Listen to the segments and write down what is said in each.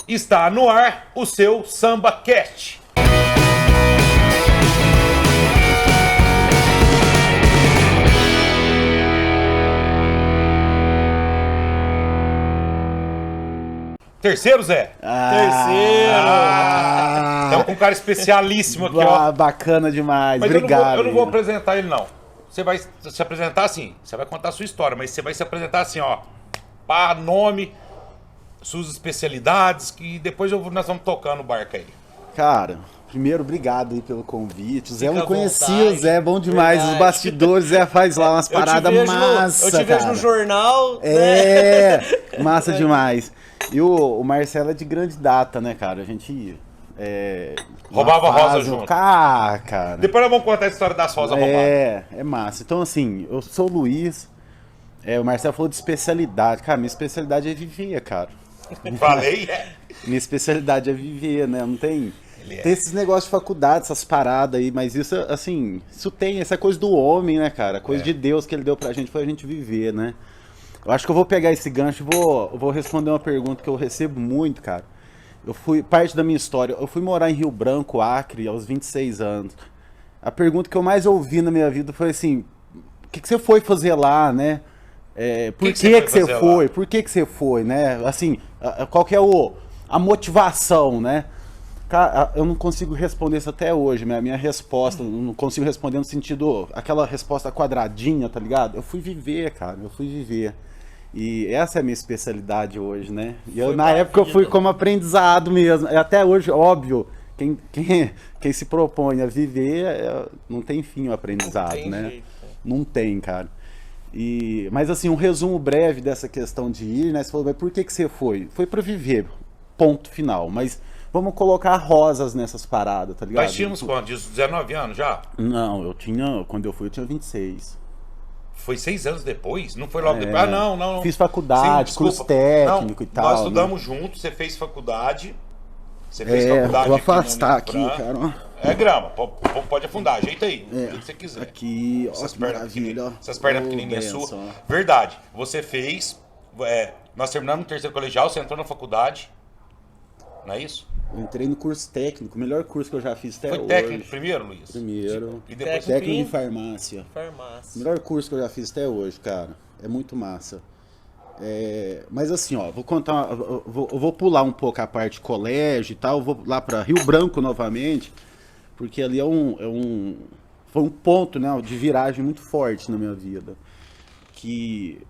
Está no ar o seu Samba Cast. Terceiro, Zé? Terceiro! Estamos com um cara especialíssimo aqui, ó. Bacana demais, Mas obrigado. eu não vou apresentar ele, não. Você vai se apresentar assim, você vai contar a sua história, mas você vai se apresentar assim, ó. Pá, nome, suas especialidades, que depois nós vamos tocando o barco aí. Cara, primeiro, obrigado aí pelo convite. O Zé, eu não conhecia, vontade. o Zé é bom demais. Verdade. Os bastidores, o Zé faz lá umas paradas massa, Eu te vejo cara. no jornal, É, massa demais. E o Marcelo é de grande data, né, cara? A gente... Roubava rosa junto. Cara. Depois nós vamos contar a história das rosas roubadas. É massa. Então, assim, eu sou o Luiz. O Marcelo falou de especialidade. Cara, minha especialidade é viver, cara. Falei? Minha especialidade é viver, né? Não tem... Ele é. Tem esses negócios de faculdade, essas paradas aí, mas isso, assim, isso tem, essa coisa do homem, né, cara? Coisa de Deus que ele deu pra gente, foi a gente viver, né? Eu acho que eu vou pegar esse gancho e vou responder uma pergunta que eu recebo muito, cara. Parte da minha história, eu fui morar em Rio Branco, Acre, aos 26 anos. A pergunta que eu mais ouvi na minha vida foi assim, o que você foi fazer lá, né? Por que você foi? Por que você foi, né? Assim, qual que é a motivação, né? Cara, eu não consigo responder isso até hoje, minha resposta, não consigo responder no sentido, aquela resposta quadradinha, tá ligado? Eu fui viver, cara, eu fui viver. E essa é a minha especialidade hoje, né? E na época eu fui como aprendizado mesmo. Até hoje, óbvio, quem se propõe a viver, não tem fim o aprendizado, tem né? jeito. Não tem, cara. Mas assim, um resumo breve dessa questão de ir, né? Você falou, mas por que você foi? Foi pra viver, ponto final. Mas vamos colocar rosas nessas paradas, tá ligado? Nós tínhamos quanto? 19 anos já? Não, quando eu fui, eu tinha 26. Foi 6 anos depois? Não foi logo depois? Ah, não. Fiz faculdade, curso técnico e tal. Nós estudamos juntos, você fez faculdade. Você fez faculdade. Vou aqui no afastar aqui, Unifran. cara. Grama, pode afundar, ajeita aí, o que você quiser. Aqui, ó, Essas que pernas maravilha, ó. pequenininhas, essas pernas Ô, pequenininhas benção, suas. ó. Verdade, você fez, nós terminamos no terceiro colegial, você entrou na faculdade, não é isso? Eu entrei no curso técnico, o melhor curso que eu já fiz até Foi hoje. técnico primeiro, Luiz? Primeiro. E depois Técnico em farmácia. Farmácia. Melhor curso que eu já fiz até hoje, cara. É muito massa. Mas assim, ó, vou contar. Eu vou pular um pouco a parte de colégio e tal. Vou lá pra Rio Branco novamente, porque ali foi um ponto, né, de viragem muito forte na minha vida. Que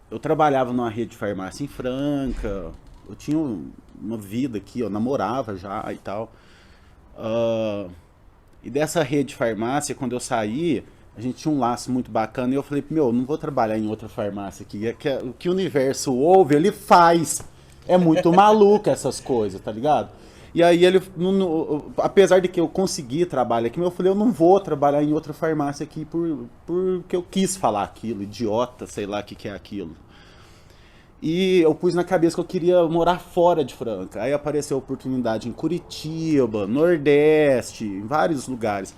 eu trabalhava numa rede de farmácia em Franca. Eu tinha uma vida aqui, eu namorava já e tal. E dessa rede de farmácia, quando eu saí, a gente tinha um laço muito bacana. E eu falei, não vou trabalhar em outra farmácia aqui. O que o universo ouve, ele faz. É muito maluco essas coisas, tá ligado? E aí ele, apesar de que eu consegui trabalho aqui, eu falei, eu não vou trabalhar em outra farmácia aqui porque eu quis falar aquilo, idiota, sei lá o que é aquilo. E eu pus na cabeça que eu queria morar fora de Franca. Aí apareceu a oportunidade em Curitiba, Nordeste, em vários lugares.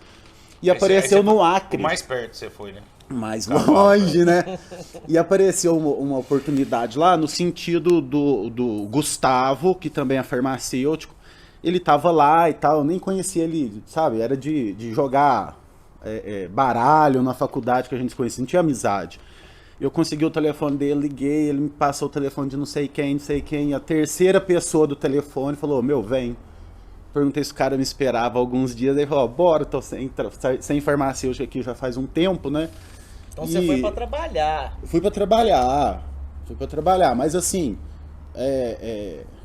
E apareceu no Acre. O mais perto você foi, né? Mais longe, né? E apareceu uma oportunidade lá no sentido do Gustavo, que também é farmacêutico. Ele tava lá e tal, eu nem conhecia ele, sabe? Era de jogar baralho na faculdade que a gente se conhecia, não tinha amizade. Eu consegui o telefone dele, liguei, ele me passou o telefone de não sei quem. A terceira pessoa do telefone falou, vem. Perguntei se o cara me esperava alguns dias, ele falou, bora, tô sem farmacêutico aqui já faz um tempo, né? Então você foi pra trabalhar. Fui pra trabalhar, mas assim,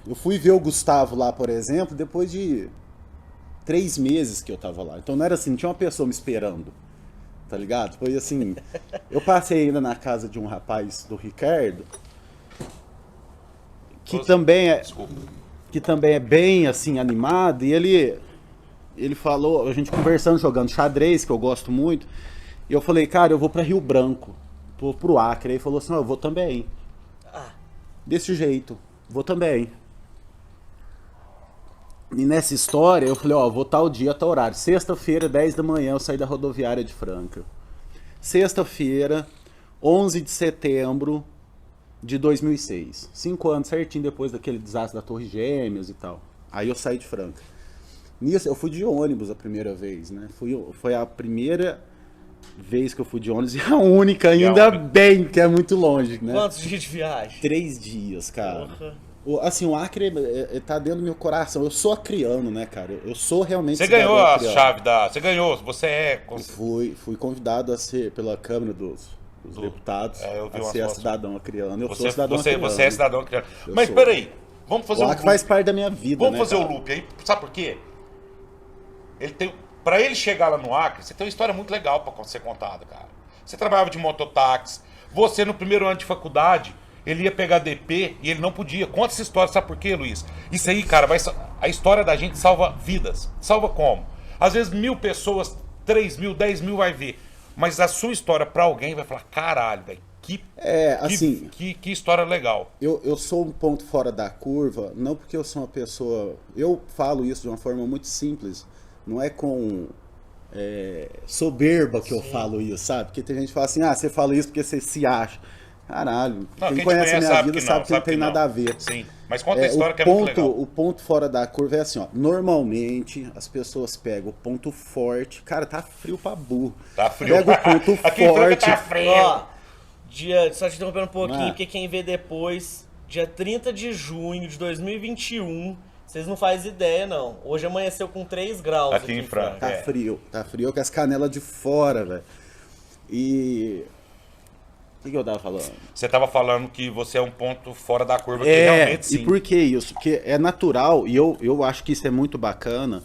eu fui ver o Gustavo lá, por exemplo, depois de 3 meses que eu tava lá. Então não era assim, não tinha uma pessoa me esperando. Tá ligado? Foi assim, eu passei ainda na casa de um rapaz do Ricardo, que também é bem assim animado, e ele falou, a gente conversando, jogando xadrez, que eu gosto muito, e eu falei, cara, eu vou pra Rio Branco, pro Acre. Aí ele falou assim, eu vou também. Desse jeito, vou também. E nessa história, eu falei, vou tal dia, tal horário. Sexta-feira, 10 da manhã, eu saí da rodoviária de Franca. Sexta-feira, 11 de setembro, de 2006. 5 anos certinho depois daquele desastre da Torre Gêmeas e tal. Aí eu saí de Franca. Nisso, eu fui de ônibus a primeira vez, né? Foi a primeira vez que eu fui de ônibus e a única, ainda bem, que é muito longe, né? Quantos dias de viagem? 3 dias, cara. Porra. Assim, o Acre tá dentro do meu coração. Eu sou acriano, né, cara? Eu sou realmente Você cidadão ganhou a acriano. chave da... Você ganhou, você é... Eu fui convidado a ser, pela Câmara dos Deputados, eu vi a umas ser fotos. cidadão acriano. Eu Você, sou cidadão você, acriano. você é cidadão criado. Eu Mas sou. peraí, vamos fazer O um Acre loop. faz parte da minha vida, Vamos né, fazer o cara? loop aí. Sabe por quê? Ele tem... Pra ele chegar lá no Acre, você tem uma história muito legal pra ser contada, cara. Você trabalhava de mototáxi. Você, no primeiro ano de faculdade, ele ia pegar DP e ele não podia. Conta essa história, sabe por quê, Luiz? Isso aí, cara, a história da gente salva vidas. Salva como? Às vezes 1000 pessoas, 3.000, 10.000 vai ver. Mas a sua história pra alguém vai falar, caralho, velho, assim, que história legal. eu sou um ponto fora da curva, não porque eu sou uma pessoa... Eu falo isso de uma forma muito simples. Não é com soberba que eu falo isso, sabe? Porque tem gente que fala assim, você fala isso porque você se acha. Caralho, Não, quem conhece a minha vida sabe que não tem que nada a ver. Sim, mas conta a história que é muito legal. O ponto fora da curva é assim, ó. Normalmente as pessoas pegam o ponto forte. Cara, tá frio pra burro. Tá frio. Pega o ponto Aqui em Franca forte. tá frio. Ó, só te interrompendo um pouquinho, Ah. porque quem vê depois, dia 30 de junho de 2021, vocês não fazem ideia, não. Hoje amanheceu com 3 graus Aqui em Franca. Tá frio com as canelas de fora, velho. E... O que eu tava falando? Você tava falando que você é um ponto fora da curva, que realmente sim. E por que isso? Porque é natural, e eu acho que isso é muito bacana,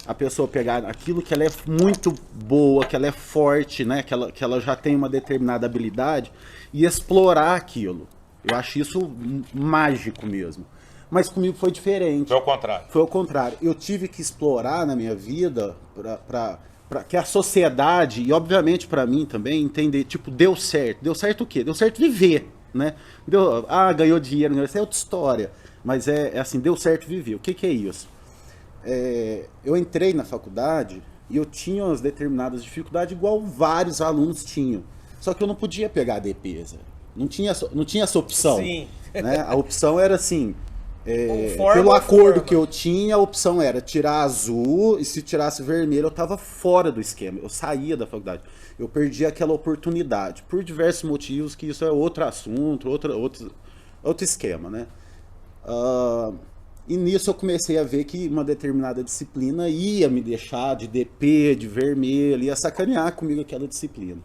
a pessoa pegar aquilo que ela é muito boa, que ela é forte, né? Que ela já tem uma determinada habilidade, e explorar aquilo. Eu acho isso mágico mesmo. Mas comigo foi diferente. Foi ao contrário. Foi ao contrário. Eu tive que explorar na minha vida para que a sociedade, e obviamente para mim também, entender, tipo, deu certo. Deu certo o quê? Deu certo viver, né? Ganhou dinheiro, isso é outra história. Mas é assim, deu certo viver. O que é isso? Eu entrei na faculdade e eu tinha umas determinadas dificuldades, igual vários alunos tinham. Só que eu não podia pegar DPs. Não tinha essa opção. Sim. Né? A opção era assim... Forma pelo ou acordo forma? que eu tinha, a opção era tirar azul, e se tirasse vermelho eu tava fora do esquema, eu saía da faculdade. Eu perdi aquela oportunidade, por diversos motivos, que isso é outro assunto, outro esquema, né? E nisso eu comecei a ver que uma determinada disciplina ia me deixar de DP, de vermelho, ia sacanear comigo aquela disciplina.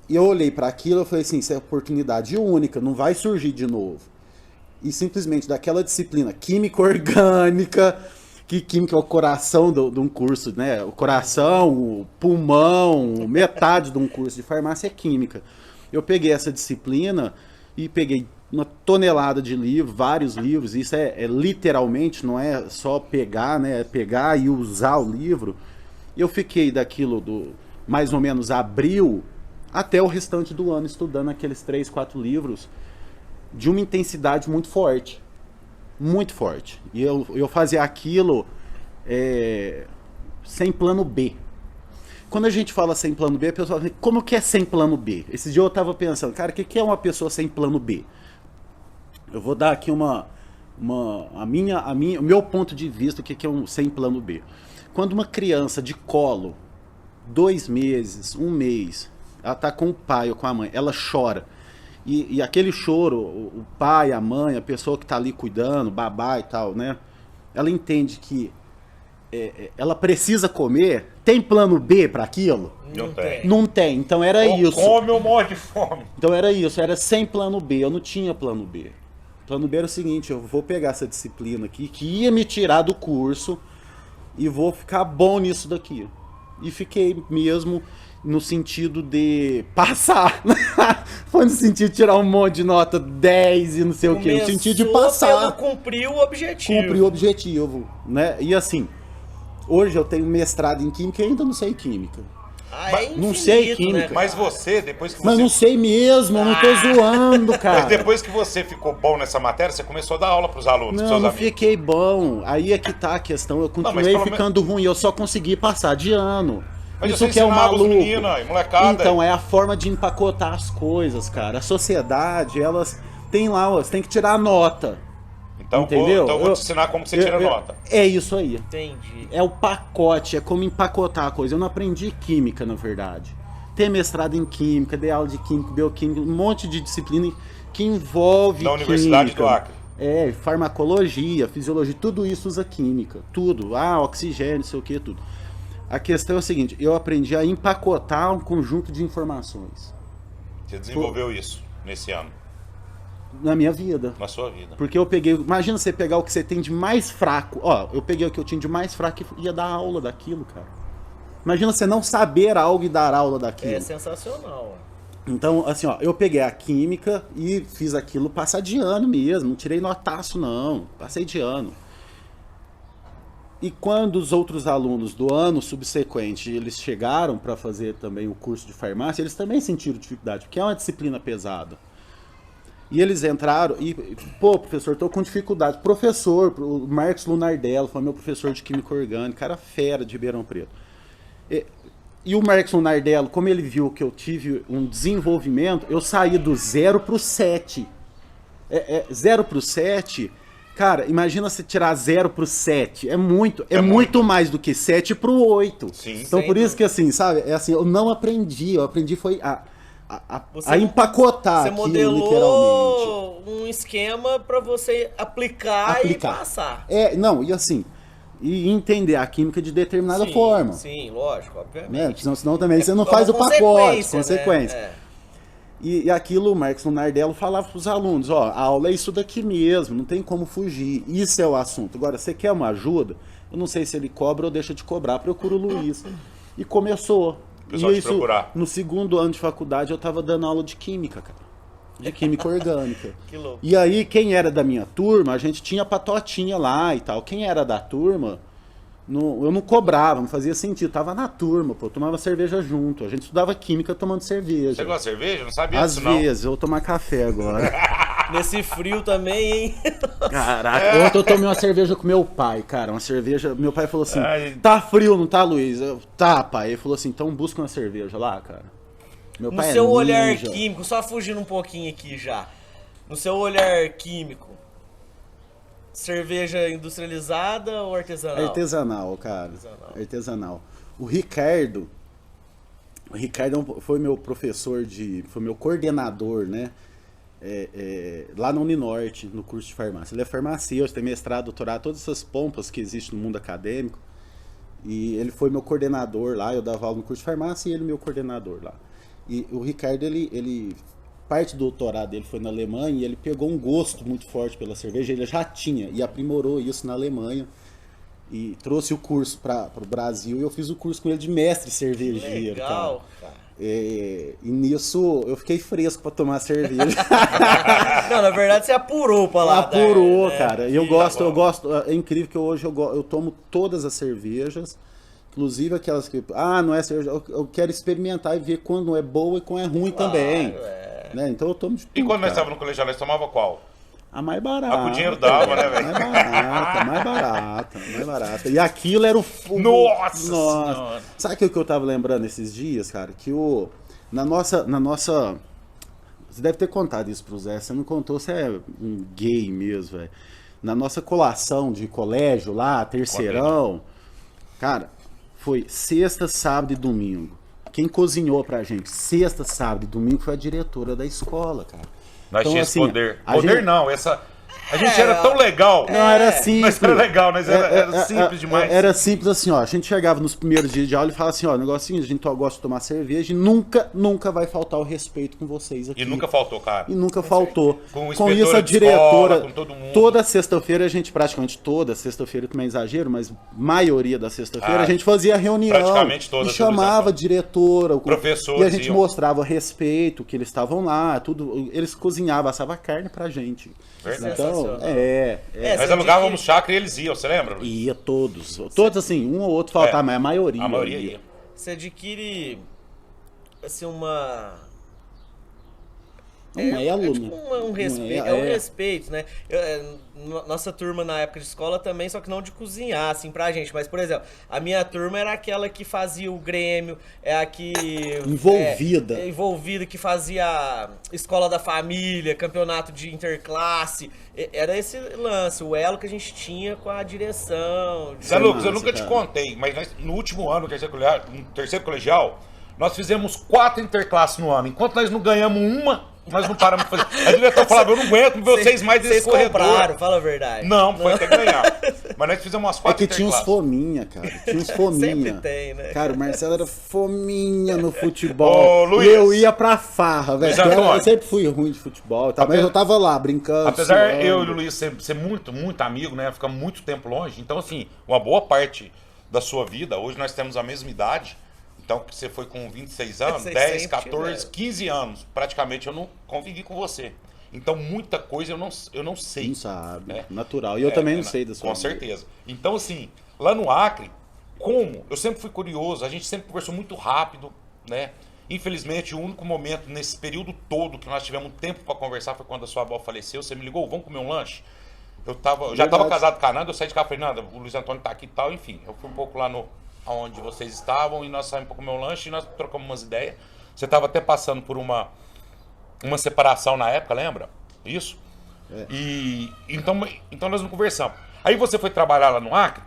E eu olhei para aquilo e falei assim, isso é oportunidade única, não vai surgir de novo. E simplesmente daquela disciplina química orgânica, que química é o coração de um curso, né? O coração, o pulmão, metade de um curso de farmácia é química. Eu peguei essa disciplina e peguei uma tonelada de livros, vários livros, isso é literalmente, não é só pegar, né? É pegar e usar o livro. Eu fiquei daquilo do mais ou menos abril até o restante do ano estudando aqueles 3, 4 livros, de uma intensidade muito forte. Muito forte. E eu fazia aquilo sem plano B. Quando a gente fala sem plano B, a pessoa fala, como que é sem plano B? Esse dia eu tava pensando, cara, o que é uma pessoa sem plano B? Eu vou dar aqui o meu ponto de vista, o que é um sem plano B. Quando uma criança de colo, 2 meses, 1 mês, ela tá com o pai ou com a mãe, ela chora. E aquele choro, o pai, a mãe, a pessoa que está ali cuidando, babá e tal, né? Ela entende que ela precisa comer. Tem plano B para aquilo? Não tem. Não tem. Então era isso. Come ou morre de fome. Então era isso. Era sem plano B. Eu não tinha plano B. Plano B era o seguinte: eu vou pegar essa disciplina aqui, que ia me tirar do curso, e vou ficar bom nisso daqui. E fiquei mesmo no sentido de passar. Foi no sentido de tirar um monte de nota 10 e não sei o que. No sentido de passar. Cumprir o objetivo. Cumprir o objetivo, né? E assim, hoje eu tenho mestrado em Química e ainda não sei Química. Não sei química. Né, Mas você, depois que você... Mas não sei mesmo, eu não tô zoando, Mas cara. depois que você ficou bom nessa matéria, você começou a dar aula pros alunos, pros Não, seus não amigos. fiquei bom. Aí é que tá a questão. Eu continuei pelo ficando ruim. Eu só consegui passar de ano. Mas Isso você que é o ensinava os maluco. meninos aí, molecada. Então, é a forma de empacotar as coisas, cara. A sociedade, elas tem lá, ó, você tem que tirar a nota. Então, Entendeu? então eu vou te ensinar como você tira nota. É isso aí. Entendi. É o pacote, é como empacotar a coisa. Eu não aprendi química, na verdade. Tem mestrado em química, dei aula de química, bioquímica, um monte de disciplina que envolve Na química. Universidade do Acre. É, farmacologia, fisiologia, tudo isso usa química. Tudo. Ah, oxigênio, não sei o que, tudo. A questão é o seguinte, eu aprendi a empacotar um conjunto de informações Você desenvolveu isso nesse ano, na minha vida. na sua vida. Porque eu peguei, imagina você pegar o que você tem de mais fraco. Ó, eu peguei o que eu tinha de mais fraco e ia dar aula daquilo, cara. Imagina você não saber algo e dar aula daquilo. É sensacional. Então, assim, ó, eu peguei a química e fiz aquilo passar de ano mesmo. Não tirei notaço, não. Passei de ano. E quando os outros alunos do ano subsequente, eles chegaram para fazer também o curso de farmácia, eles também sentiram dificuldade, porque é uma disciplina pesada. E eles entraram e, pô, professor, tô com dificuldade. Professor, o Marcos Lunardello, foi meu professor de química orgânica, cara fera de Ribeirão Preto. E o Marcos Lunardello, como ele viu que eu tive um desenvolvimento, eu saí do 0 pro 7. 0 pro 7, cara, imagina você tirar 0 pro 7. É muito mais do que 7 pro 8. Sim. Então por isso que assim, sabe, é assim, eu não aprendi, eu aprendi foi a empacotar Você aquilo, modelou literalmente. um esquema pra você aplicar e passar. Não, e assim, e entender a química de determinada Sim, forma. Sim, lógico, obviamente. Né? Senão também você não É faz o uma pacote, consequência, consequência. né? E aquilo o Marcos Lunardello falava para os alunos, ó, a aula é isso daqui mesmo, não tem como fugir, isso é o assunto. Agora, você quer uma ajuda? Eu não sei se ele cobra ou deixa de cobrar, procura o Luiz. E começou. O pessoal E te isso, procurar. no segundo ano de faculdade, eu tava dando aula de química, cara. De química orgânica. Que louco. E aí, quem era da minha turma, a gente tinha patotinha lá e tal. Quem era da turma, eu não cobrava, não fazia sentido. Tava na turma, pô, tomava cerveja junto. A gente estudava química tomando cerveja. Você gosta de cerveja? Não sabia Às disso, não. vezes, eu vou tomar café agora. Nesse frio também, hein? Caraca, ontem eu tomei uma cerveja com meu pai, cara. Uma cerveja. Meu pai falou assim: Ai. tá frio, não tá, Luiz? Tá, pai. Ele falou assim: então busca uma cerveja lá, cara. Meu No pai seu é olhar ninja. químico, só fugindo um pouquinho aqui já. No seu olhar químico, cerveja industrializada ou artesanal? Artesanal, cara. Artesanal. Artesanal. O Ricardo foi meu professor foi meu coordenador, né? Lá na Uninorte, no curso de farmácia. Ele é farmacêutico, tem mestrado, doutorado, todas essas pompas que existem no mundo acadêmico. E ele foi meu coordenador lá, eu dava aula no curso de farmácia e ele meu coordenador lá. E o Ricardo, ele parte do doutorado dele foi na Alemanha e ele pegou um gosto muito forte pela cerveja, ele já tinha e aprimorou isso na Alemanha e trouxe o curso para o Brasil e eu fiz o curso com ele de mestre cervejeiro. Legal, cara. E nisso eu fiquei fresco para tomar cerveja. Não, na verdade você apurou pra lá. Apurou, né? cara. E eu gosto, é incrível que hoje eu tomo todas as cervejas, inclusive aquelas que, não é cerveja, eu quero experimentar e ver quando é boa e quando é ruim também. Né? Então eu tomo de tudo, E quando nós cara. estávamos no colegial, nós tomava qual? A mais barata. Com o dinheiro dava, né, velho? Mais barata. E aquilo era o... Nossa Senhora! Sabe o que eu tava lembrando esses dias, cara? Que na nossa... Você deve ter contado isso pro Zé. Você não contou, você é um gay mesmo, velho. Na nossa colação de colégio lá, terceirão, cara, foi sexta, sábado e domingo. Quem cozinhou pra gente sexta, sábado e domingo foi a diretora da escola, cara. Nós Então, tínhamos assim, poder. a Poder gente- não, a gente era tão legal. Não, era simples. Mas era legal, mas era simples demais. Era simples assim, ó. A gente chegava nos primeiros dias de aula e falava assim, ó, negocinho, a gente gosta de tomar cerveja e nunca vai faltar o respeito com vocês aqui. E nunca faltou, cara. E nunca faltou. Com o Com inspetor isso, a de diretora, escola, com todo mundo. toda sexta-feira, a gente, praticamente toda sexta-feira, também é exagero, mas maioria da sexta-feira, a gente fazia reunião. praticamente todas, E chamava a diretora, professores e a gente iam. mostrava respeito, que eles estavam lá, tudo. Eles cozinhavam, assavam carne pra gente. Verdade. Então, Nós alugávamos chácara e eles iam, você lembra? ia todos. Todos assim, um ou outro faltava, mas a maioria. A maioria ia. Você adquire assim Um elo, tipo um respeito, um respeito, né? Nossa turma na época de escola também, só que não de cozinhar, assim, pra gente. Mas, por exemplo, a minha turma era aquela que fazia o Grêmio, é a que... Envolvida, que fazia escola da família, campeonato de interclasse. Era esse lance, o elo que a gente tinha com a direção. Zé Lucas, eu nunca te contei, mas no último ano, no terceiro colegial, nós fizemos 4 interclasses no ano. Enquanto nós não ganhamos uma, nós não paramos de fazer. A diretora falava, eu não aguento ver vocês mais desse corredor. Vocês compraram, fala a verdade. Não, foi até ganhar. Mas nós fizemos umas 4 interclasses. É que tinha uns fominha, cara. Tinha uns fominha. Sempre tem, né? Cara, o Marcelo era fominha no futebol. Luiz, e eu ia pra farra, velho. Eu sempre fui ruim de futebol, tá? Mas eu tava lá, brincando. Apesar eu e o Luiz ser muito, muito amigo, né? Ficamos muito tempo longe. Então, assim, uma boa parte da sua vida, hoje nós temos a mesma idade. Então, você foi com 26 anos, 10, 14, 15 anos. Praticamente eu não convivi com você. Então, muita coisa eu não sei. Não sabe, natural. E eu também não sei da sua vida. Com certeza. Então, assim, lá no Acre, eu sempre fui curioso, a gente sempre conversou muito rápido, né? Infelizmente, o único momento nesse período todo que nós tivemos tempo para conversar foi quando a sua avó faleceu. Você me ligou, vamos comer um lanche? Eu já estava casado com a Nanda, eu saí de cá, falei, Nanda, o Luiz Antônio tá aqui e tal, enfim. Eu fui um pouco lá onde vocês estavam e nós saímos para comer um lanche e nós trocamos umas ideias. Você estava até passando por uma separação na época, lembra? Isso? E então nós não conversamos. Aí você foi trabalhar lá no Acre,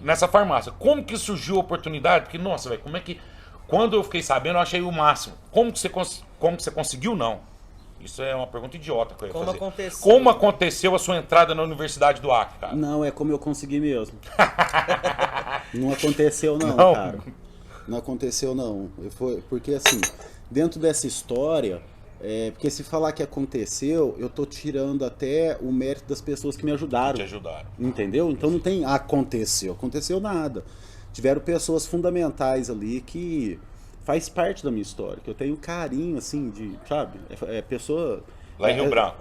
nessa farmácia. Como que surgiu a oportunidade? Porque, nossa, velho, como é que... Quando eu fiquei sabendo, eu achei o máximo. Como que você conseguiu, não? Isso é uma pergunta idiota que eu ia fazer. Aconteceu? Como aconteceu a sua entrada na Universidade do Acre, cara? Não, é como eu consegui mesmo. Não aconteceu não, cara. Não aconteceu não. Porque assim, dentro dessa história, porque se falar que aconteceu, eu tô tirando até o mérito das pessoas que me ajudaram. Te ajudaram. Entendeu? Então não tem aconteceu nada. Tiveram pessoas fundamentais ali que faz parte da minha história, que eu tenho carinho, assim, sabe? Pessoa... Lá em Rio Branco.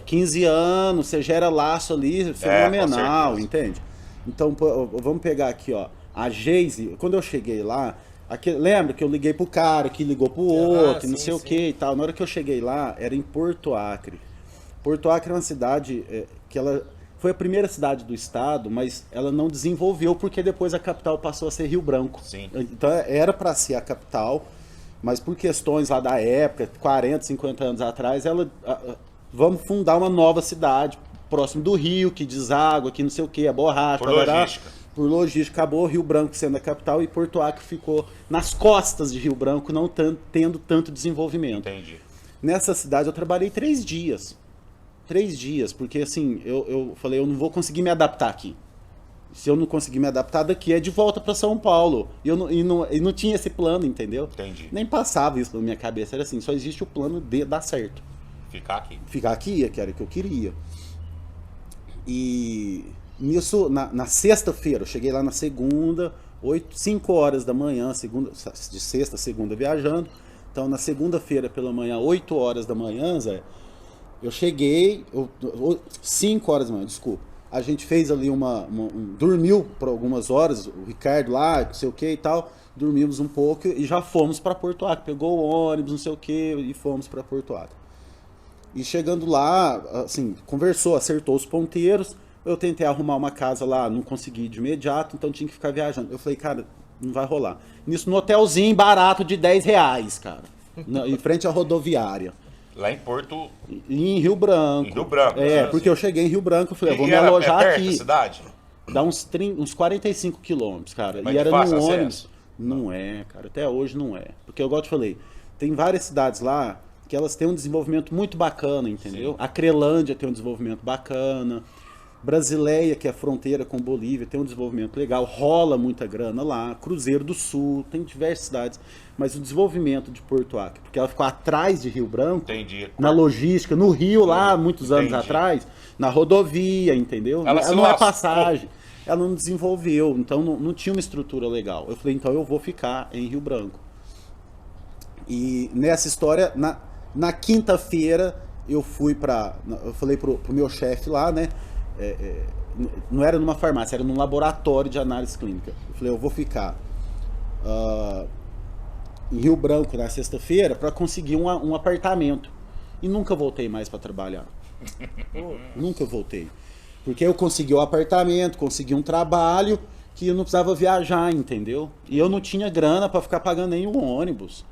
15 anos, você gera laço ali, fenomenal, entende? Então, vamos pegar aqui, ó, a Geise, quando eu cheguei lá, lembra que eu liguei pro cara, que ligou pro outro, não sei o que e tal. Na hora que eu cheguei lá, era em Porto Acre. Porto Acre é uma cidade que ela... Foi a primeira cidade do estado, mas ela não desenvolveu porque depois a capital passou a ser Rio Branco. Sim. Então era para ser a capital, mas por questões lá da época, 40, 50 anos atrás, vamos fundar uma nova cidade próximo do rio, que deságua, que não sei o que, a borracha. Por logística, acabou Rio Branco sendo a capital e Porto Acre ficou nas costas de Rio Branco, não tendo tanto desenvolvimento. Entendi. Nessa cidade eu trabalhei 3 dias. 3 dias, porque assim, eu falei, eu não vou conseguir me adaptar aqui. Se eu não conseguir me adaptar daqui, é de volta para São Paulo. E não tinha esse plano, entendeu? Entendi. Nem passava isso na minha cabeça. Era assim, só existe o plano de dar certo. Ficar aqui. Ficar aqui, que era o que eu queria. E nisso, na sexta-feira, eu cheguei lá na segunda, 5 horas da manhã, de sexta, segunda viajando. Então, na segunda-feira pela manhã, 8 horas da manhã, Zé, eu cheguei, 5 horas da manhã, desculpa. A gente fez ali dormiu por algumas horas, o Ricardo lá, não sei o que e tal, dormimos um pouco e já fomos para Porto Acre. Pegou o ônibus, não sei o que, e fomos para Porto Acre. E chegando lá, assim, conversou, acertou os ponteiros. Eu tentei arrumar uma casa lá, não consegui de imediato, então tinha que ficar viajando. Eu falei, cara, não vai rolar. Nisso, no hotelzinho barato de R$10, cara, em frente à rodoviária. Lá em Porto... Em Rio Branco. Em Rio Branco. Porque eu cheguei em Rio Branco, eu falei, eu vou me alojar perto aqui. Da cidade? Dá uns 45 quilômetros, cara. Mas e era fácil no acesso? ônibus. Não é, cara. Até hoje não é. Porque igual eu te falei, tem várias cidades lá que elas têm um desenvolvimento muito bacana, entendeu? Sim. A Crelândia tem um desenvolvimento bacana. Brasileia, que é a fronteira com Bolívia, tem um desenvolvimento legal. Rola muita grana lá. Cruzeiro do Sul, tem diversas cidades. Mas o desenvolvimento de Porto Acre, porque ela ficou atrás de Rio Branco, Entendi. na logística, no Rio lá, muitos anos Entendi. atrás, na rodovia, entendeu? Ela não é passagem. Ela não desenvolveu, então não tinha uma estrutura legal. Eu falei, então eu vou ficar em Rio Branco. E nessa história, na quinta-feira, eu falei pro meu chefe lá, né? Não era numa farmácia, era num laboratório de análise clínica. Eu falei, eu vou ficar em Rio Branco na sexta-feira para conseguir um apartamento. E nunca voltei mais para trabalhar. Nunca voltei. Porque eu consegui o apartamento, consegui um trabalho que eu não precisava viajar, entendeu? E eu não tinha grana para ficar pagando nem o ônibus.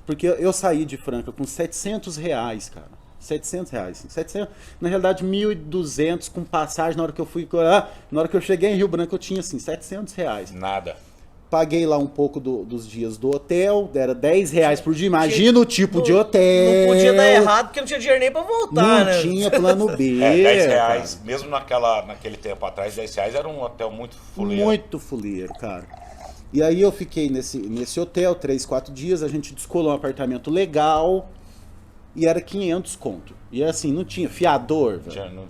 Porque eu saí de Franca com R$700, cara. R$700. 700, na realidade, 1.200 com passagem. Na hora que eu fui, na hora que eu cheguei em Rio Branco, eu tinha assim, R$700. Nada. Paguei lá um pouco dos dias do hotel, era R$10 por dia. Imagina o tipo de hotel. Não podia dar errado porque não tinha dinheiro nem pra voltar, né? Não tinha plano B. R$10. Cara. Mesmo naquele tempo atrás, R$10 era um hotel muito fuleiro. Muito fuleiro, cara. E aí eu fiquei nesse hotel 3, 4 dias, a gente descolou um apartamento legal e era 500 conto. E assim, não tinha fiador, velho.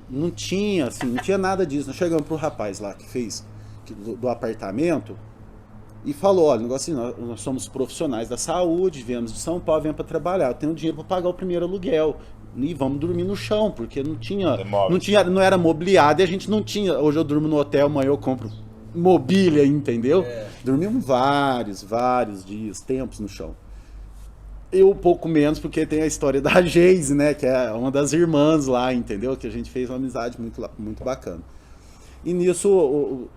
Não tinha, assim, não tinha nada disso. Nós chegamos pro rapaz lá que fez do apartamento e falou, olha, negócio assim, nós somos profissionais da saúde, viemos de São Paulo, viemos para trabalhar, eu tenho dinheiro para pagar o primeiro aluguel e vamos dormir no chão, porque não era mobiliado e a gente não tinha, hoje eu durmo no hotel, amanhã eu compro mobília, entendeu? Dormimos vários dias, tempos no chão. Eu um pouco menos, porque tem a história da Geise, né, que é uma das irmãs lá, entendeu? Que a gente fez uma amizade muito bacana. E nisso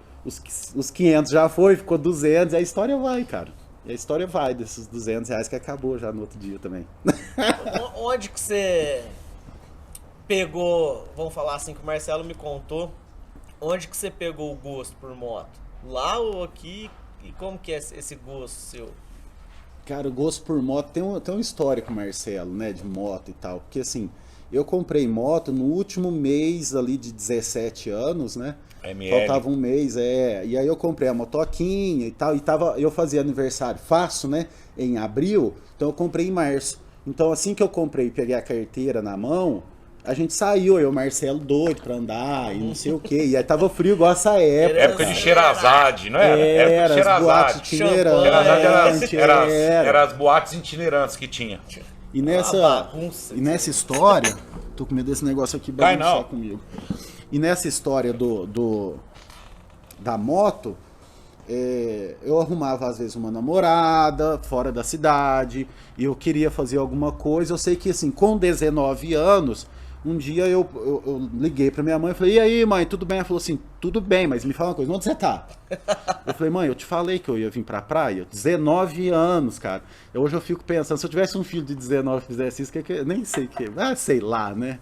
os 500 já ficou 200 e a história vai, cara. E a história vai desses R$200 que acabou já no outro dia também. Onde que você pegou, vamos falar assim que o Marcelo me contou, onde que você pegou o gosto por moto? Lá ou aqui? E como que é esse gosto seu? Cara, o gosto por moto tem uma história com o Marcelo, né, de moto e tal. Porque assim, eu comprei moto no último mês ali de 17 anos, né? Faltava um mês, e aí eu comprei a motoquinha e tal, eu fazia aniversário, faço, né, em abril, então eu comprei em março. Então assim que eu comprei e peguei a carteira na mão, a gente saiu, eu e o Marcelo doido pra andar e não sei o quê, e aí tava frio igual essa época. Época de Sherazade, não era? Era as boates itinerantes. Era as boates itinerantes que tinha. E nessa história, tô com medo desse negócio aqui bagunçar comigo. E nessa história da moto, eu arrumava às vezes uma namorada fora da cidade, e eu queria fazer alguma coisa. Eu sei que assim, com 19 anos, um dia eu liguei pra minha mãe e falei, e aí mãe, tudo bem? Ela falou assim, tudo bem, mas me fala uma coisa, onde você tá? Eu falei, mãe, eu te falei que eu ia vir pra praia, 19 anos, cara. Hoje eu fico pensando, se eu tivesse um filho de 19 que fizesse isso, nem sei o que, sei lá, né?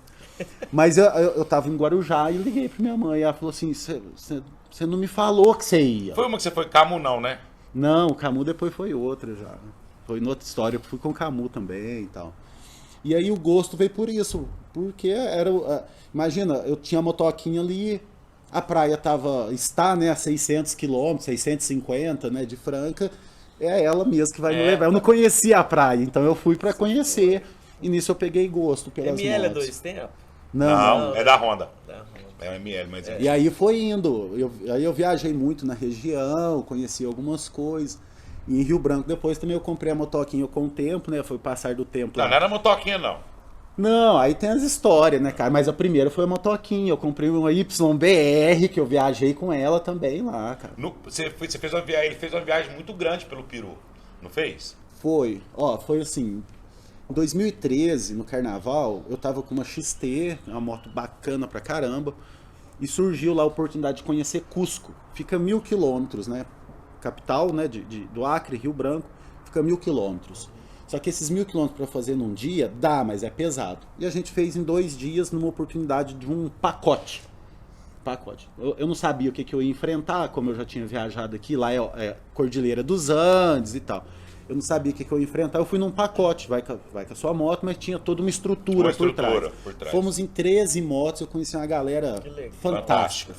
Mas eu tava em Guarujá e liguei pra minha mãe. E ela falou assim: você não me falou que você ia. Foi uma que você foi Camu, não, né? Não, o Camu depois foi outra já. Foi noutra história. Eu fui com o Camu também e tal. E aí o gosto veio por isso. Porque imagina, eu tinha a motoquinha ali, a praia está, né, a 600 quilômetros, 650, né, de Franca. É ela mesma que vai me levar. Eu não conhecia a praia, então eu fui pra conhecer. E nisso eu peguei gosto pelas ML motos. é 2 tempos? Não, é da Honda. É o ML, mas E aí foi indo. Aí eu viajei muito na região, conheci algumas coisas. E em Rio Branco depois também eu comprei a motoquinha com o tempo, né? Foi o passar do tempo. Não era motoquinha, não. Não, aí tem as histórias, né, cara? Mas a primeira foi a motoquinha. Eu comprei uma YBR, que eu viajei com ela também lá, cara. Você fez uma viagem, ele fez uma viagem muito grande pelo Peru, não fez? Foi. Foi assim... Em 2013, no carnaval, eu tava com uma XT, uma moto bacana pra caramba, e surgiu lá a oportunidade de conhecer Cusco. Fica 1.000 quilômetros, né? Capital, né, do Acre, Rio Branco, fica 1.000 quilômetros. Só que esses 1.000 quilômetros pra fazer num dia, dá, mas é pesado. E a gente fez em 2 dias, numa oportunidade de um pacote. Eu não sabia o que eu ia enfrentar, como eu já tinha viajado aqui, lá é Cordilheira dos Andes e tal. Eu não sabia o que eu ia enfrentar. Eu fui num pacote, vai com a sua moto, mas tinha toda uma estrutura por trás. Fomos em 13 motos, eu conheci uma galera fantástica.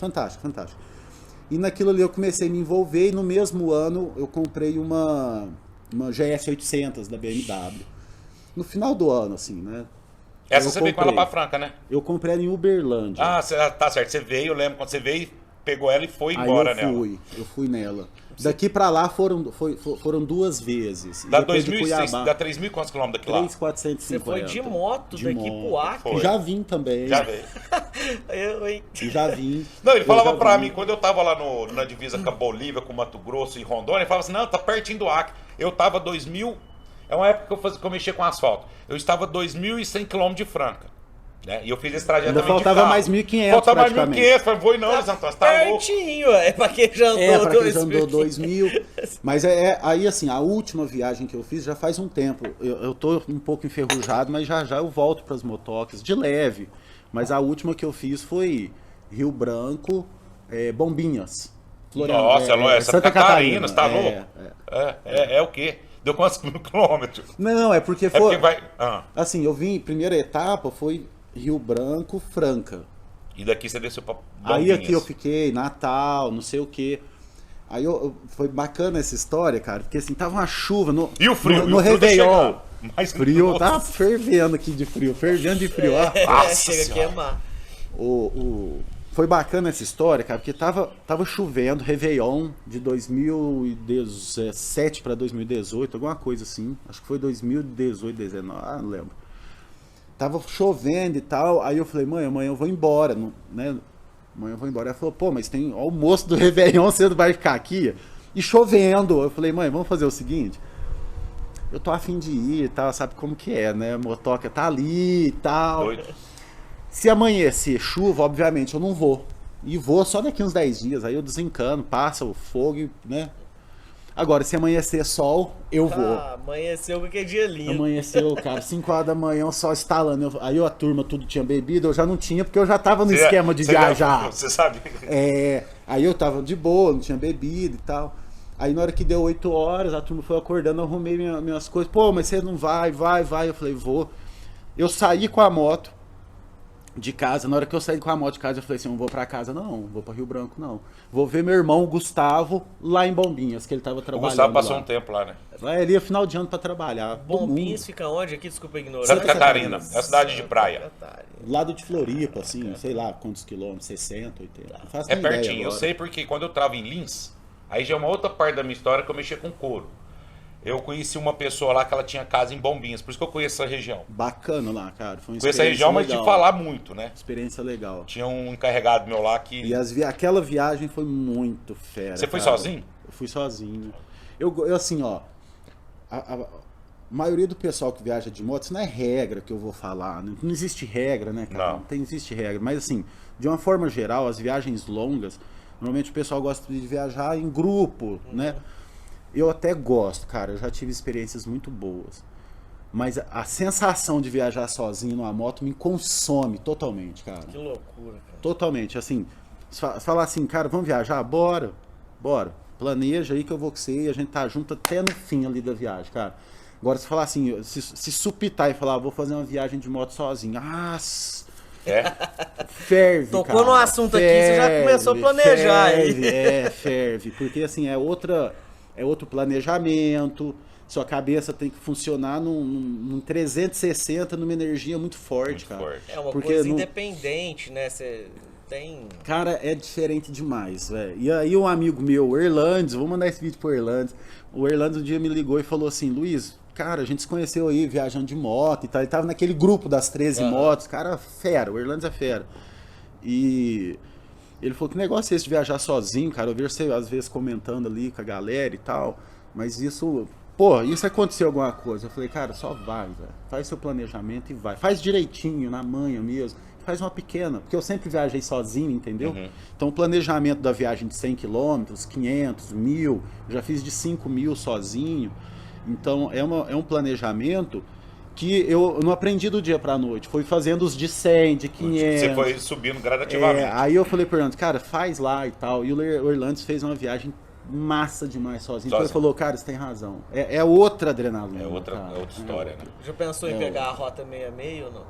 E naquilo ali eu comecei a me envolver e no mesmo ano eu comprei uma GS 800 da BMW. No final do ano, assim, né? Essa você veio com ela pra Franca, né? Eu comprei ela em Uberlândia. Ah, tá certo. Você veio, eu lembro quando você veio, pegou ela e foi embora nela. Eu fui nela. Daqui pra lá foram 2 vezes. Dá 2.600, dá 3.000 quantos quilômetros daqui lá? 3.450. Você foi de moto daqui pro Acre? Já vim também. Já veio. Já vim. Não, ele falava pra mim, quando eu tava lá na divisa com a Bolívia, com Mato Grosso e Rondônia, ele falava assim, não, tá pertinho do Acre. Eu tava É uma época que eu mexia com asfalto. Eu estava 2.100 km de Franca. Né? E eu fiz esse trajeto Ainda também de faltava carro. mais 1.500 Faltava mais praticamente. 1.500. Falei, vou não, Luiz Antônio, você tá louco. Pertinho, é pra quem já andou Pra quem já andou 2.000. 2.000. Mas aí assim, a última viagem que eu fiz já faz um tempo. Eu tô um pouco enferrujado, mas já eu volto pras motocas, de leve. Mas a última que eu fiz foi Rio Branco, Bombinhas. Nossa, Santa Catarina, você tá louco? É o quê? Deu quantos quilômetros? Não, é porque É foi... porque vai... Assim, eu vim, primeira etapa foi Rio Branco, Franca. E daqui você desceu pra Aí Bombinhas. aqui eu fiquei, Natal, não sei o quê. Aí foi bacana essa história, cara, porque assim, tava uma chuva no, E o frio? no E o frio tá Réveillon. chegando. Mas, Frio, nossa. tava fervendo aqui de frio, fervendo de frio. Ó. Nossa Chega a Senhora. queimar. Foi bacana essa história, cara, porque tava chovendo, Réveillon de 2017 para 2018, alguma coisa assim. Acho que foi 2018, 2019, não lembro. Tava chovendo e tal, aí eu falei, mãe, amanhã eu vou embora, né? Amanhã eu vou embora. Ela falou, pô, mas tem o almoço do Réveillon, você não vai ficar aqui? E chovendo. Eu falei, mãe, vamos fazer o seguinte, eu tô afim de ir e tal, sabe como que é, né? A motoca tá ali e tal. Doido. Se amanhecer chuva, obviamente eu não vou. E vou só daqui uns 10 dias. Aí eu desencano, passa o fogo, né? Agora, se amanhecer sol, eu vou. Amanheceu que dia lindo. Amanheceu, cara, 5 horas da manhã, o sol estalando. Aí a turma tudo tinha bebido, eu já não tinha, porque eu já tava no esquema de viajar. Você sabe. Aí eu tava de boa, não tinha bebido e tal. Aí na hora que deu 8 horas, a turma foi acordando, eu arrumei minhas coisas. Pô, mas você não vai. Eu falei, vou. Eu saí com a moto de casa. Na hora que eu saí com a moto de casa, eu falei assim, não vou pra casa não vou pra Rio Branco não. Vou ver meu irmão Gustavo lá em Bombinhas, que ele tava O trabalhando Gustavo passou lá. um tempo lá, né? Ele ia final de ano pra trabalhar. Bombinhas fica onde aqui? Desculpa a ignorância. Santa Catarina. É a cidade de praia. Lado de Floripa, assim, sei lá quantos quilômetros, 60, 80. Não faço É nem ideia pertinho. Eu agora. sei porque quando eu tava em Lins, aí já é uma outra parte da minha história que eu mexia com couro. Eu conheci uma pessoa lá que ela tinha casa em Bombinhas, por isso que eu conheço essa região. Bacana lá, cara. Foi uma Conheço a região, mas de legal. falar muito, né? Experiência legal. Tinha um encarregado meu lá que... E aquela viagem foi muito fera. Você foi cara. sozinho? Eu fui sozinho. Eu assim, ó. A maioria do pessoal que viaja de moto, isso não é regra que eu vou falar. Não existe regra, né, cara? Não. Existe regra. Mas assim, de uma forma geral, as viagens longas, normalmente o pessoal gosta de viajar em grupo, né? Eu até gosto, cara. Eu já tive experiências muito boas. Mas a sensação de viajar sozinho numa moto me consome totalmente, cara. Que loucura, cara. Totalmente, assim, falar assim, cara, vamos viajar? Bora, planeja aí que eu vou com você e a gente tá junto até no fim ali da viagem, cara. Agora, se falar assim, se supitar e falar, vou fazer uma viagem de moto sozinho, ferve, Tocou cara, no assunto aqui, você já começou a planejar aí. Ferve, porque assim, é outro planejamento. Sua cabeça tem que funcionar num 360, numa energia muito forte, Muito cara. forte. É uma Porque coisa não- independente, né? Você tem... Cara, é diferente demais, velho. E aí um amigo meu, o Erlandes, vou mandar esse vídeo pro Erlandes. O Erlandes um dia me ligou e falou assim, Luiz, cara, a gente se conheceu aí viajando de moto e tal. Ele tava naquele grupo das 13 motos. Cara, fera, o Erlandes é fera. E ele falou, que negócio é esse de viajar sozinho, cara? Eu vejo você às vezes comentando ali com a galera e tal. Mas isso... Pô, isso aconteceu alguma coisa. Eu falei, cara, só vai, velho. Faz seu planejamento e vai. Faz direitinho, na manhã mesmo. Faz uma pequena, porque eu sempre viajei sozinho, entendeu? Então o planejamento da viagem de 100 km, 500, 1.000, eu já fiz de 5.000 sozinho. Então é um planejamento que eu não aprendi do dia pra noite. Foi fazendo os de 100, de 500. Você foi subindo gradativamente. Aí eu falei pro Orlandes, cara, faz lá e tal. E o Orlandes fez uma viagem massa demais sozinho. Então ele falou, cara, você tem razão. É outra adrenalina. É outra cara. história, né? Já pensou em pegar a Rota 66 ou não?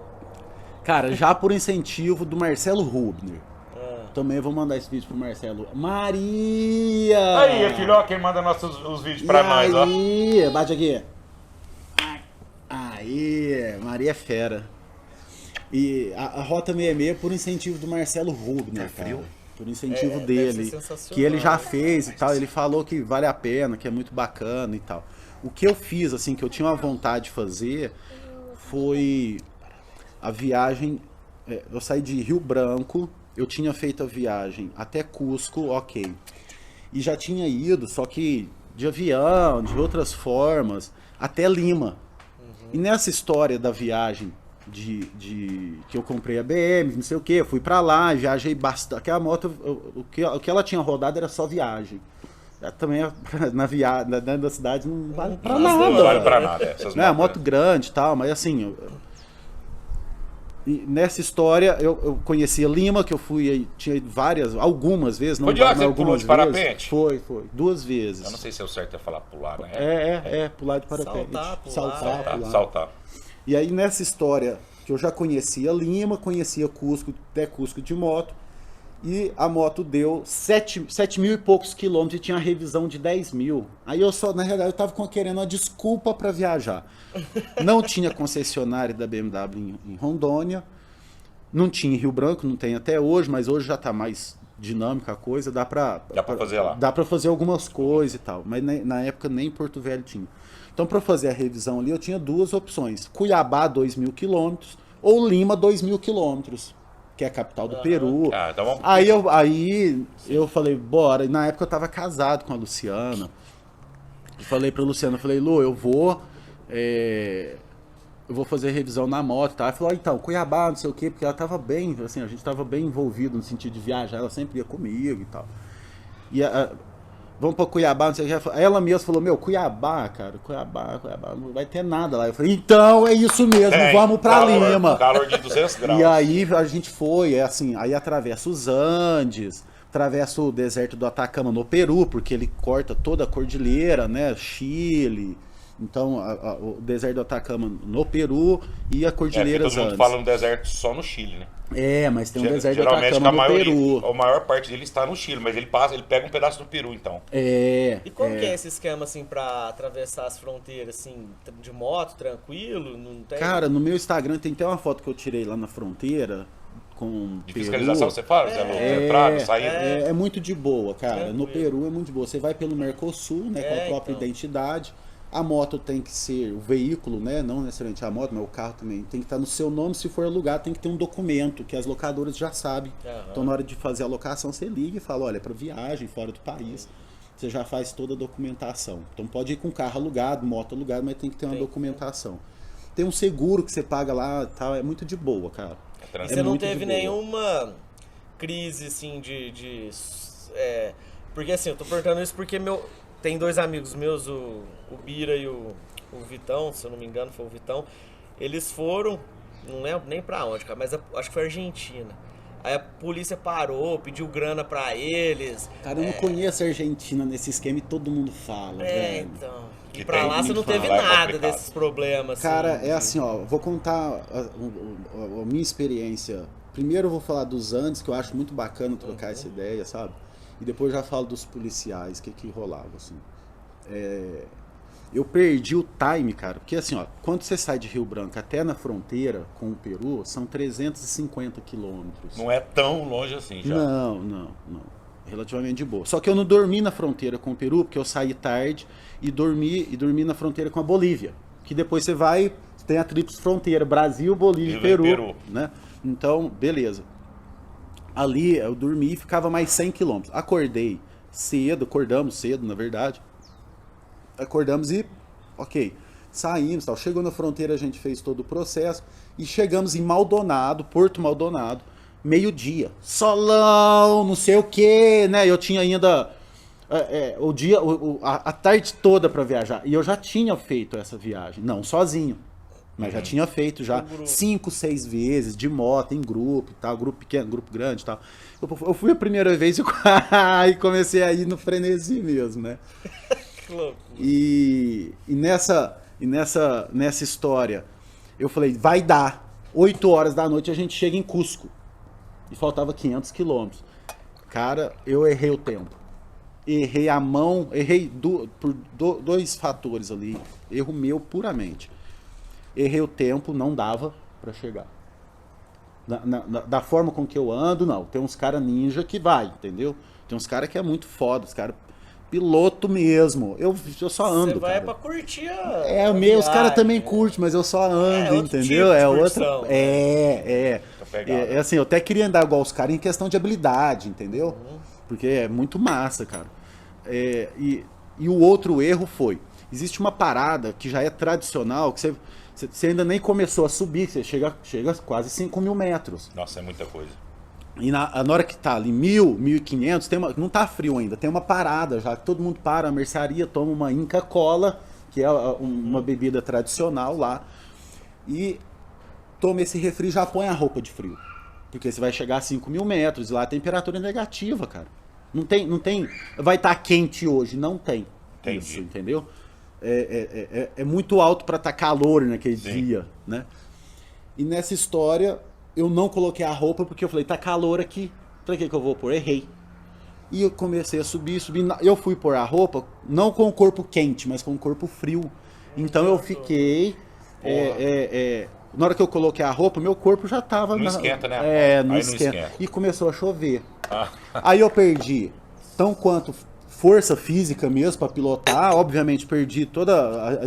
Cara, já por incentivo do Marcelo Rubner. Também vou mandar esse vídeo pro Marcelo. Maria! Aí, filho, ó, quem manda os vídeos pra nós, ó. Aí, bate aqui. Aí, Maria é fera. E a Rota 66 por incentivo do Marcelo Rubner, Tá frio? cara. Por incentivo Deve dele. ser sensacional. Que ele já fez e tal. Ele falou que vale a pena, que é muito bacana e tal. O que eu fiz, assim, que eu tinha uma vontade de fazer foi a viagem. Eu saí de Rio Branco, eu tinha feito a viagem até Cusco, ok. E já tinha ido, só que de avião, de outras formas, até Lima. E nessa história da viagem que eu comprei a BM, não sei o que, eu fui pra lá, viajei bastante. Aquela moto, o que ela tinha rodado era só viagem. Também dentro da cidade não vale pra nada. Não vale pra nada. Essas Né, moto grande e tal, mas assim. E nessa história eu conhecia Lima, que eu fui, tinha algumas vezes. Não, foi de lá que você pulou algumas de vezes. parapente? Foi, 2 vezes. Eu não sei se é o certo é falar pular, né? Pular de parapente. Saltar. E aí nessa história que eu já conhecia Lima, conhecia Cusco, até Cusco de moto, e a moto deu 7 mil e poucos quilômetros e tinha revisão de 10 mil. Aí na realidade, eu tava querendo uma desculpa para viajar. Não tinha concessionária da BMW em Rondônia, não tinha em Rio Branco, não tem até hoje, mas hoje já tá mais dinâmica a coisa, dá pra fazer lá. Dá pra fazer algumas coisas e tal, mas na época nem Porto Velho tinha. Então, para fazer a revisão ali, eu tinha 2 opções: Cuiabá, 2 mil quilômetros, ou Lima, 2 mil quilômetros, que é a capital do Peru. Então vamos... Aí eu falei, bora. E na época eu tava casado com a Luciana. Eu falei pra Luciana, Lu, eu vou fazer revisão na moto, tá? Ela falou, então, Cuiabá, não sei o quê, porque ela tava bem, assim, a gente tava bem envolvido no sentido de viajar, ela sempre ia comigo e tal. E vamos pra Cuiabá, não sei o que. Ela mesma falou, Cuiabá, cara, Cuiabá, não vai ter nada lá. Eu falei, então é isso mesmo, vamos pra Lima. Calor de 200 graus. E aí a gente foi, aí atravessa os Andes, atravessa o deserto do Atacama no Peru, porque ele corta toda a cordilheira, né, Chile. Então, o deserto do Atacama no Peru e a cordilheira Andes. Todo mundo fala no deserto só no Chile, né? Mas tem um deserto do Atacama no Peru. A maior parte dele está no Chile, mas ele pega um pedaço do Peru, então. E como que é esse esquema, assim, pra atravessar as fronteiras, assim, de moto, tranquilo? Não tem... Cara, no meu Instagram tem até uma foto que eu tirei lá na fronteira com de Peru. Fiscalização você fala? Entrada, saída? É muito de boa, cara. Tranquilo. No Peru é muito de boa. Você vai pelo Mercosul, né, com a própria identidade. A moto tem que ser, o veículo, né, não necessariamente a moto, mas o carro também, tem que estar no seu nome. Se for alugado, tem que ter um documento, que as locadoras já sabem. Então, na hora de fazer a locação, você liga e fala, olha, para viagem fora do país, você já faz toda a documentação. Então, pode ir com carro alugado, moto alugado, mas tem que ter uma documentação. Tem um seguro que você paga lá, tal, é muito de boa, cara. E você não teve nenhuma crise, assim, porque, assim, eu tô perguntando isso porque tem 2 amigos meus, o Bira e o Vitão, se eu não me engano foi o Vitão. Eles foram, não lembro nem pra onde, cara, mas acho que foi a Argentina. Aí a polícia parou, pediu grana pra eles. Cara, eu não conheço a Argentina nesse esquema e todo mundo fala, velho. Então. E pra lá você não teve nada desses problemas. Cara, assim, é assim, ó, vou contar a minha experiência. Primeiro eu vou falar dos Andes, que eu acho muito bacana trocar essa ideia, sabe? E depois já falo dos policiais, o que rolava, assim. Eu perdi o time, cara, porque assim, ó, quando você sai de Rio Branco até na fronteira com o Peru, são 350 quilômetros. Não é tão longe assim, já. Não. Relativamente de boa. Só que eu não dormi na fronteira com o Peru, porque eu saí tarde e dormi na fronteira com a Bolívia. Que depois você tem a tríplice fronteira, Brasil, Bolívia e Peru. Né? Então, beleza. Ali eu dormi e ficava mais 100 quilômetros. Acordamos cedo, na verdade. Acordamos e, ok, saímos, tal. Chegou na fronteira, a gente fez todo o processo e chegamos em Maldonado, Porto Maldonado, meio-dia. Solão, não sei o que, né? Eu tinha ainda a tarde toda para viajar. E eu já tinha feito essa viagem, não sozinho. Mas já tinha feito já 5, 6 vezes, de moto, em grupo e tal, grupo pequeno, grupo grande e tal. Eu fui a primeira vez e comecei a ir no frenesi mesmo, né? Que louco. E nessa história, eu falei, vai dar. 8 horas da noite a gente chega em Cusco. E faltava 500 quilômetros. Cara, eu errei o tempo. Errei a mão, por 2 fatores ali. Erro meu puramente. Errei o tempo, não dava pra chegar. Da forma com que eu ando, não. Tem uns caras ninja que vai, entendeu? Tem uns caras que é muito foda, os caras piloto mesmo. Eu só ando, Você vai cara. pra curtir os caras também curtem, mas eu só ando, entendeu? Tipo é outra. Assim, eu até queria andar igual os caras em questão de habilidade, entendeu? Porque é muito massa, cara. E E o outro erro foi, existe uma parada que já é tradicional, que você ainda nem começou a subir, você chega a quase 5.000 metros. Nossa, é muita coisa. E na hora que tá ali 1.000, 1.500, não tá frio ainda, tem uma parada já, que todo mundo para na mercearia, toma uma Inca Kola, que é uma bebida tradicional lá, e toma esse refri e já põe a roupa de frio. Porque você vai chegar a 5.000 metros e lá a temperatura é negativa, cara. Não tem, vai estar quente hoje, não tem. Entendi. Isso, entendeu? É muito alto para estar calor naquele dia, né? E nessa história, eu não coloquei a roupa porque eu falei, tá calor aqui, pra que eu vou pôr? Errei. E eu comecei a subir. Eu fui pôr a roupa, não com o corpo quente, mas com o corpo frio. Então eu fiquei... na hora que eu coloquei a roupa, meu corpo já tava... Não esquenta, né? Não esquenta. E começou a chover. Ah. Aí eu perdi tão quanto força física mesmo para pilotar. Obviamente perdi toda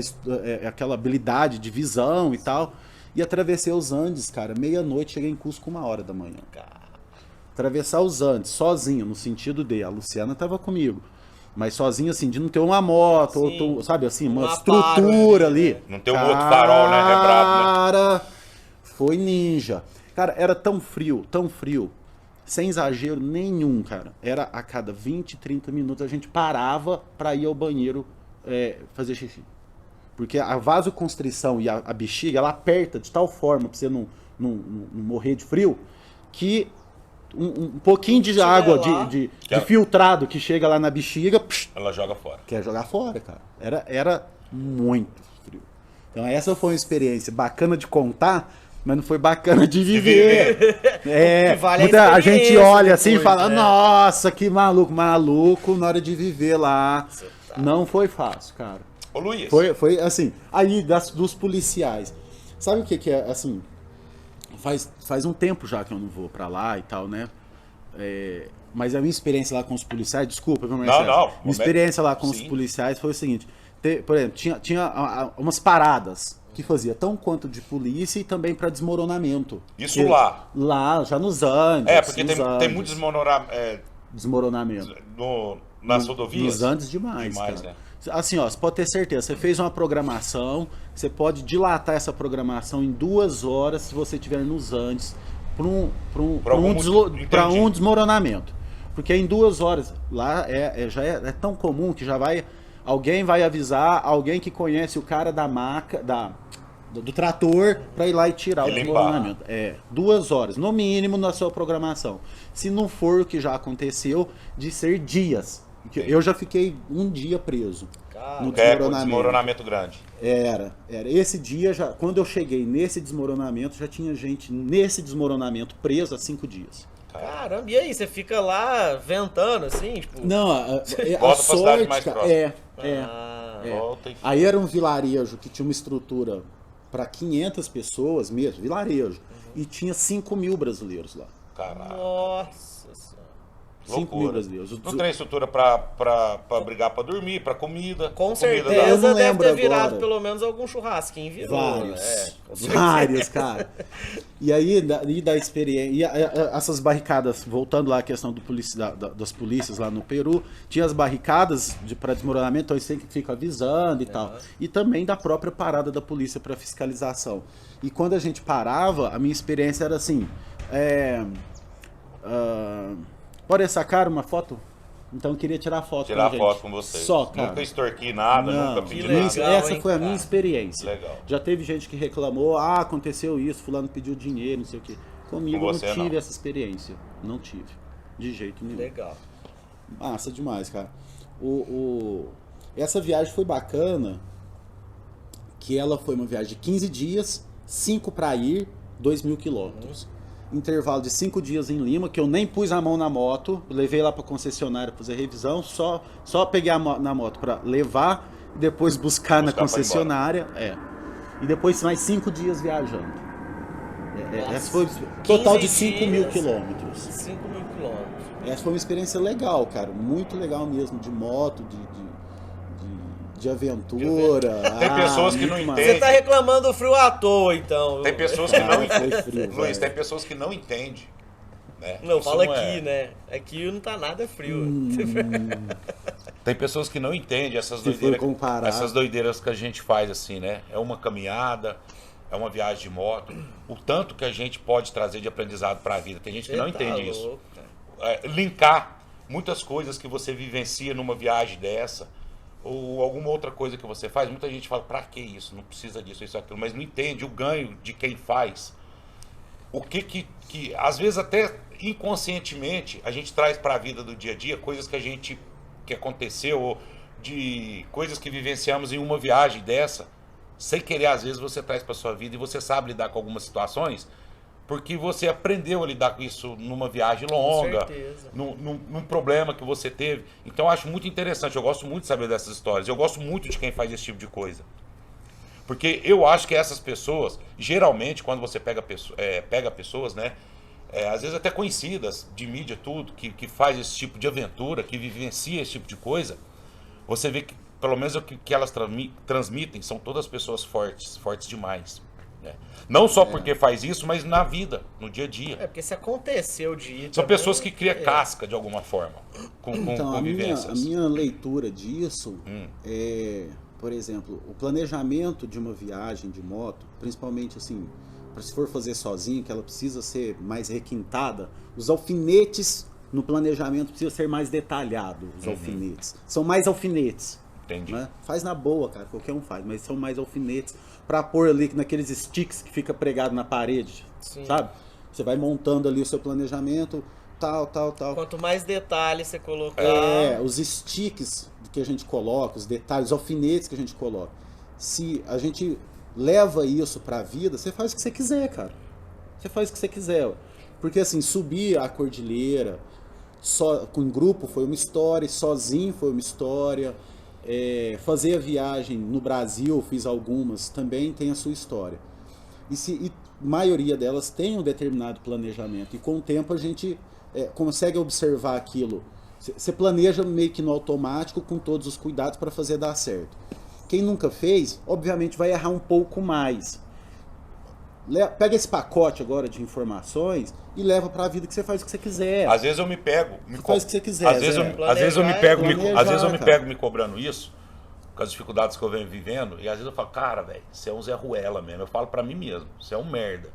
aquela habilidade de visão e tal. E atravessei os Andes, cara. Meia-noite, cheguei em Cusco 1h da manhã. Atravessar os Andes, sozinho, no sentido de... A Luciana tava comigo. Mas sozinho, assim, de não ter uma moto, ou, sabe assim, uma estrutura ali. Não ter um outro farol, né? É brabo, né? Cara, foi ninja. Cara, era tão frio, sem exagero nenhum, cara. Era a cada 20, 30 minutos a gente parava pra ir ao banheiro fazer xixi. Porque a vasoconstrição e a bexiga, ela aperta de tal forma pra você não morrer de frio, que um pouquinho de água de filtrado que chega lá na bexiga, ela joga fora. Quer jogar fora, cara. Era muito frio. Então essa foi uma experiência bacana de contar, mas não foi bacana de viver. A gente olha assim e fala, nossa, que maluco na hora de viver lá. Não foi fácil, cara. Ô Luiz. Foi assim, aí dos policiais. Sabe o que é, assim, faz um tempo já que eu não vou pra lá e tal, né? Mas a minha experiência lá com os policiais, desculpa, viu, Marcelo? Não. Minha experiência lá com os policiais foi o seguinte, por exemplo, tinha umas paradas que fazia tão quanto de polícia e também para desmoronamento. Isso lá? Lá, já nos Andes. Porque tem muito desmoronamento. Nas rodovias? Nos Andes demais, cara. Né? Assim, ó, você pode ter certeza, você fez uma programação, você pode dilatar essa programação em 2 horas se você estiver nos Andes para um desmoronamento. Porque em 2 horas, lá já é tão comum que alguém vai avisar alguém que conhece o cara da maca, do trator, para ir lá e tirar o desmoronamento. 2 horas, no mínimo, na sua programação. Se não for o que já aconteceu, de ser dias. Eu já fiquei 1 dia preso no desmoronamento grande. Era. Esse dia, quando eu cheguei nesse desmoronamento, já tinha gente nesse desmoronamento preso há 5 dias. Caramba, e aí? Você fica lá ventando, assim, tipo... Não, a sorte, cara, Aí era um vilarejo que tinha uma estrutura para 500 pessoas mesmo, vilarejo, e tinha 5.000 brasileiros lá. Caralho. Nossa. 5.000 brasileiros. Não tem estrutura pra brigar pra dormir, pra comida. Com certeza deve ter virado pelo menos algum churrasquinho, virou. Vários, cara. E aí, da experiência... essas barricadas, voltando lá à questão das polícias lá no Peru, tinha as barricadas para desmoronamento, então eles sempre ficam avisando e tal. E também da própria parada da polícia para fiscalização. E quando a gente parava, a minha experiência era assim... Pode sacar uma foto? Então eu queria tirar foto com a gente. Tirar foto com você. Só, cara. Nunca extorqui nada, nunca pedi nada. Essa foi a minha experiência. Legal. Já teve gente que reclamou, aconteceu isso, fulano pediu dinheiro, não sei o quê. Comigo eu não tive essa experiência. Não tive. De jeito nenhum. Legal. Massa demais, cara. Essa viagem foi bacana, que ela foi uma viagem de 15 dias, 5 para ir, 2.000 quilômetros. Intervalo de 5 dias em Lima, que eu nem pus a mão na moto, levei lá para concessionária fazer revisão, só peguei na moto para levar e depois buscar na concessionária. E depois mais 5 dias viajando. Essa foi total de 5.000 quilômetros. 5.000 quilômetros. Essa foi uma experiência legal, cara, muito legal mesmo, de moto, de aventura. Tem pessoas que não entendem. Você tá reclamando do frio à toa, então. Tem pessoas que não entendem. Luiz, tem pessoas que não entendem. Né? Não, fala aqui, né? Aqui não tá nada frio. Tem pessoas que não entendem for comparar. essas doideiras que a gente faz assim, né? É uma caminhada, é uma viagem de moto. O tanto que a gente pode trazer de aprendizado para a vida. Tem gente que não entende isso. Louco, cara. Linkar muitas coisas que você vivencia numa viagem dessa, ou alguma outra coisa que você faz. Muita gente fala, pra que isso? Não precisa disso, isso, aquilo. Mas não entende o ganho de quem faz. O que às vezes até inconscientemente a gente traz para a vida do dia a dia coisas que aconteceu, ou de coisas que vivenciamos em uma viagem dessa, sem querer, às vezes você traz para sua vida e você sabe lidar com algumas situações porque você aprendeu a lidar com isso numa viagem longa, Com certeza. num problema que você teve. Então eu acho muito interessante, eu gosto muito de saber dessas histórias, eu gosto muito de quem faz esse tipo de coisa. Porque eu acho que essas pessoas, geralmente, quando você pega pessoas, né? Às vezes até conhecidas de mídia, tudo, que faz esse tipo de aventura, que vivencia esse tipo de coisa, você vê que, pelo menos o que elas transmitem, são todas pessoas fortes, fortes demais. Né? Não só porque faz isso, mas na vida, no dia a dia. Porque se aconteceu de ir São também, pessoas que criam casca de alguma forma, com Então, convivências. a minha leitura disso é, por exemplo, o planejamento de uma viagem de moto, principalmente assim, se for fazer sozinho, que ela precisa ser mais requintada, os alfinetes no planejamento precisam ser mais detalhados, os alfinetes. São mais alfinetes. Entendi. Né? Faz na boa, cara, qualquer um faz, mas são mais alfinetes pra pôr ali naqueles sticks que fica pregado na parede, Sim. sabe? Você vai montando ali o seu planejamento, tal. Quanto mais detalhes você colocar... Os sticks que a gente coloca, os detalhes, os alfinetes que a gente coloca. Se a gente leva isso pra vida, você faz o que você quiser, cara. Você faz o que você quiser. Porque assim, subir a cordilheira só com grupo foi uma história, sozinho foi uma história. Fazer a viagem no Brasil, fiz algumas, também tem a sua história. E a maioria delas tem um determinado planejamento. E com o tempo a gente consegue observar aquilo. Você planeja meio que no automático, com todos os cuidados para fazer dar certo. Quem nunca fez, obviamente vai errar um pouco mais. Pega esse pacote agora de informações e leva para a vida que você faz o que você quiser. Às vezes eu me pego... faz o que você quiser. Às vezes eu me Planejar, pego me cobrando isso, com as dificuldades que eu venho vivendo, e às vezes eu falo, cara, velho, você é um Zé Ruela mesmo. Eu falo pra mim mesmo, você é um merda.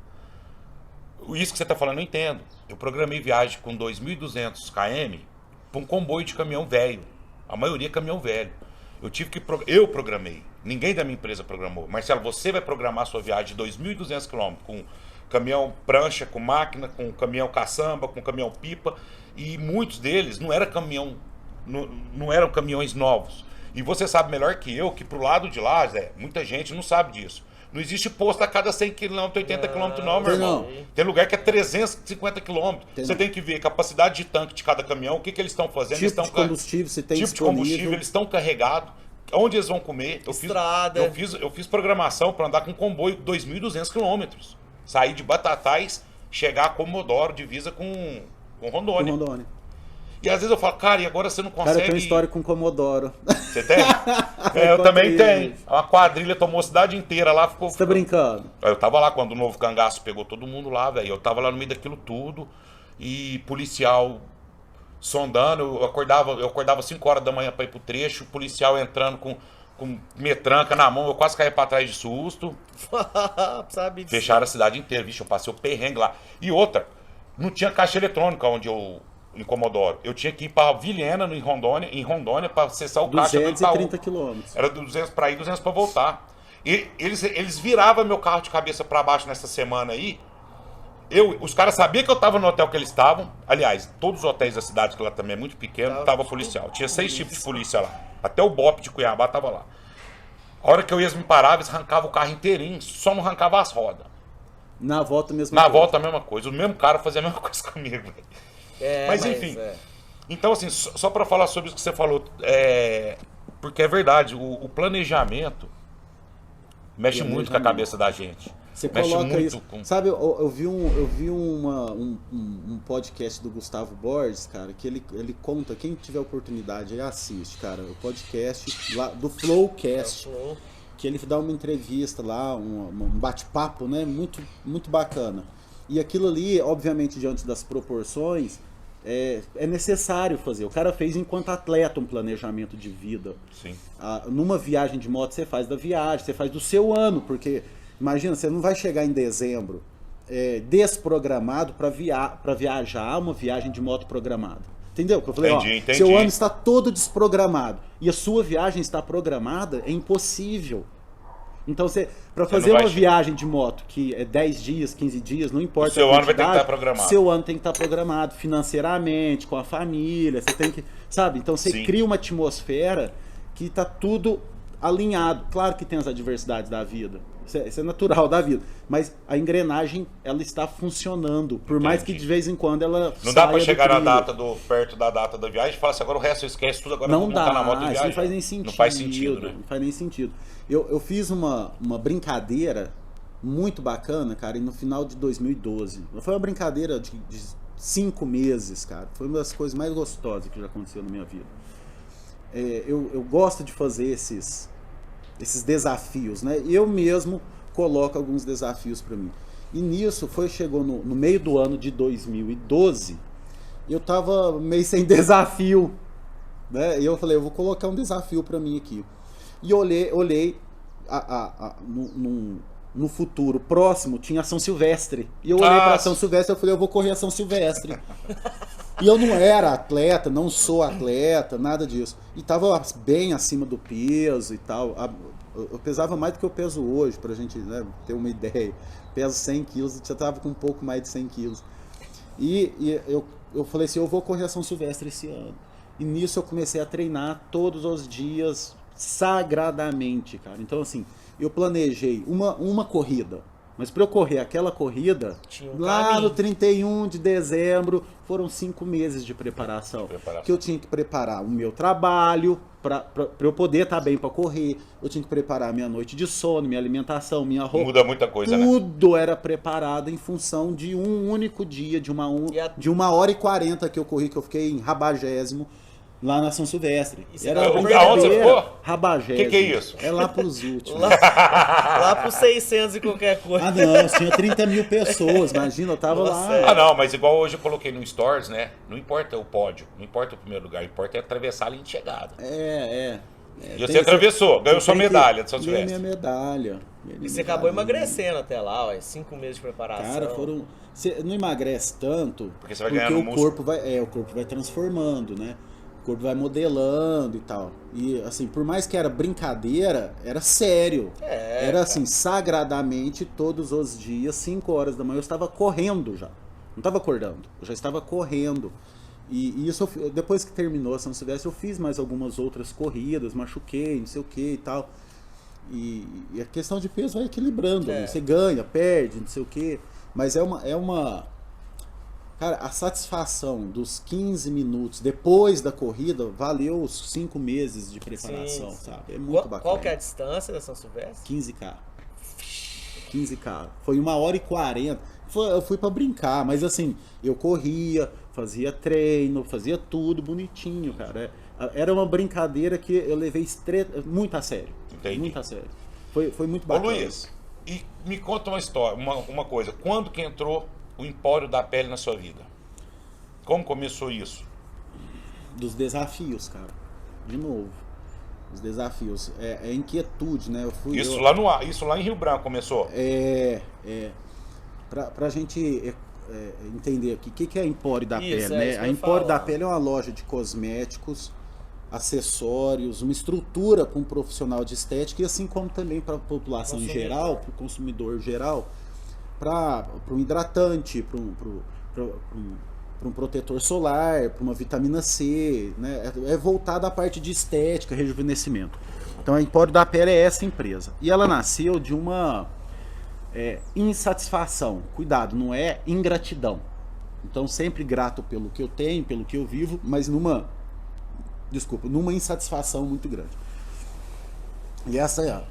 Isso que você tá falando eu entendo. Eu programei viagem com 2.200 km pra um comboio de caminhão velho. A maioria é caminhão velho. Eu programei. Ninguém da minha empresa programou. Marcelo, você vai programar a sua viagem de 2.200 km com caminhão prancha, com máquina, com caminhão caçamba, com caminhão pipa. E muitos deles não eram caminhões novos. E você sabe melhor que eu que pro lado de lá, Zé, muita gente não sabe disso. Não existe posto a cada 100 km, 80 km não, meu irmão. Tem lugar que é 350 km. Você tem que ver a capacidade de tanque de cada caminhão, o que eles estão fazendo. Tipo de combustível, se tem tipo de combustível, eles estão carregados. Onde eles vão comer. Eu fiz programação para andar com um comboio 2.200 km. Sair de Batatais, chegar a Comodoro, divisa com Rondônia. E às vezes eu falo, cara, e agora você não consegue... Cara, eu tenho história com Comodoro. Você tem? Eu também tenho. A quadrilha tomou a cidade inteira lá, ficou... Você tá brincando? Eu tava lá quando o novo cangaço pegou todo mundo lá, velho. Eu tava lá no meio daquilo tudo. E policial sondando. Eu acordava 5 horas da manhã pra ir pro trecho. O policial entrando com metranca na mão. Eu quase caí pra trás de susto. Sabe disso. Fecharam a cidade inteira. Vixe, eu passei o perrengue lá. E outra, não tinha caixa eletrônica onde eu... em Comodoro. Eu tinha que ir para Vilhena, em Rondônia, para acessar o caixa do Itaú. 230 quilômetros. Era 200 para ir, 200 para voltar. E eles viravam meu carro de cabeça para baixo nessa semana aí. Os caras sabiam que eu tava no hotel que eles estavam. Aliás, todos os hotéis da cidade, que lá também é muito pequeno, tava policial. Tinha 6 tipos de polícia lá. Até o BOP de Cuiabá tava lá. A hora que eu ia me parava, eles arrancavam o carro inteirinho, só não arrancava as rodas. Na volta mesmo. Na volta a mesma coisa. O mesmo cara fazia a mesma coisa comigo, velho. Mas enfim, então assim, só para falar sobre isso que você falou, porque é verdade, o planejamento mexe muito com a cabeça da gente. Você mexe coloca muito isso. Sabe, eu vi um podcast do Gustavo Borges, cara, que ele conta, quem tiver oportunidade aí assiste, cara, o podcast lá do Flowcast, que ele dá uma entrevista lá, um bate-papo, né, muito, muito bacana. E aquilo ali, obviamente, diante das proporções, é necessário fazer. O cara fez enquanto atleta um planejamento de vida. Sim. Numa viagem de moto você faz da viagem, você faz do seu ano, porque imagina, você não vai chegar em dezembro desprogramado para viajar uma viagem de moto programada. Entendeu? Que eu falei, Entendi. seu ano está todo desprogramado e a sua viagem está programada, é impossível. Então, para fazer uma viagem de moto que é 10 dias, 15 dias, não importa. O seu ano vai ter que estar programado. Seu ano tem que estar programado financeiramente, com a família, você tem que, sabe? Então você cria uma atmosfera que está tudo alinhado. Claro que tem as adversidades da vida, isso é natural da vida, mas a engrenagem, ela está funcionando, por mais que de vez em quando ela não dá para chegar na data perto da data da viagem e falar assim, agora o resto eu esquece tudo, agora não vou montar na moto e viajar. Isso não faz nem sentido. Não faz sentido, né? Não faz nem sentido. Eu fiz uma brincadeira muito bacana, cara, e no final de 2012. Foi uma brincadeira de 5 meses, cara. Foi uma das coisas mais gostosas que já aconteceu na minha vida. Eu gosto de fazer esses desafios, né? Eu mesmo coloco alguns desafios para mim. E nisso chegou no meio do ano de 2012, eu tava meio sem desafio, né? E eu falei, eu vou colocar um desafio para mim aqui. E olhei no futuro próximo tinha São Silvestre. E eu olhei para São Silvestre e falei, eu vou correr a São Silvestre. E eu não era atleta, não sou atleta, nada disso. E tava bem acima do peso e tal. Eu pesava mais do que eu peso hoje, pra gente, né, ter uma ideia. Peso 100 quilos, já tava com um pouco mais de 100 quilos. E eu falei assim, eu vou correr a São Silvestre esse ano. E nisso eu comecei a treinar todos os dias, sagradamente, cara. Então, assim, eu planejei uma corrida. Mas para eu correr aquela corrida, lá no 31 de dezembro, foram 5 meses de preparação. Que eu tinha que preparar o meu trabalho, para eu poder estar bem para correr. Eu tinha que preparar minha noite de sono, minha alimentação, minha roupa. Muda muita coisa, né? Tudo era preparado em função de um único dia, de 1h40 que eu corri, que eu fiquei em Rabagésimo. Lá na São Silvestre. Aonde você ficou? Rabagésimo. Que é isso? É lá pros últimos. lá pros 600 e qualquer coisa. Ah, não, tinha 30 mil pessoas, imagina, eu tava lá. Ah, não, mas igual hoje eu coloquei no Stories, né? Não importa o pódio, não importa o primeiro lugar, importa atravessar a linha de chegada. E você atravessou, ganhou sua medalha de São Silvestre. Ganhei minha medalha. E você acabou emagrecendo até lá, 5 meses de preparação. Cara, você não emagrece tanto, porque você vai ganhando o corpo vai transformando, né? O corpo vai modelando e tal. E assim, por mais que era brincadeira, era sério. Era assim, sagradamente, todos os dias, 5 horas da manhã, eu estava correndo já. Não estava acordando, eu já estava correndo. E isso, depois que terminou a São Silvestre, eu fiz mais algumas outras corridas, machuquei, não sei o que e tal. E a questão de peso vai equilibrando, né? Você ganha, perde, não sei o que. Mas é uma... Cara, a satisfação dos 15 minutos depois da corrida valeu os 5 meses de preparação, sabe? É muito bacana. Qual que é a distância da São Silvestre? 15K. 15K. Foi 1h40. Eu fui pra brincar, mas assim, eu corria, fazia treino, fazia tudo bonitinho, cara. Era uma brincadeira que eu levei muito a sério. Entendi. Muito a sério. Foi muito bacana. Ô Luiz, e me conta uma história, uma coisa. Quando que entrou o Empório da Pele na sua vida? Como começou isso? Dos desafios, cara. De novo. Os desafios. É inquietude, né? Isso lá em Rio Branco começou? Pra gente entender aqui, o que é Empório da Pele, né? A Empório da Pele é uma loja de cosméticos, acessórios, uma estrutura para um profissional de estética e assim como também para a população em geral, para o consumidor geral, para um hidratante, para um protetor solar, para uma vitamina C, né? É voltada à parte de estética, rejuvenescimento. Então a Empório da Pele é essa empresa. E ela nasceu de uma insatisfação. Cuidado, não é ingratidão. Então sempre grato pelo que eu tenho, pelo que eu vivo, mas numa insatisfação muito grande. E essa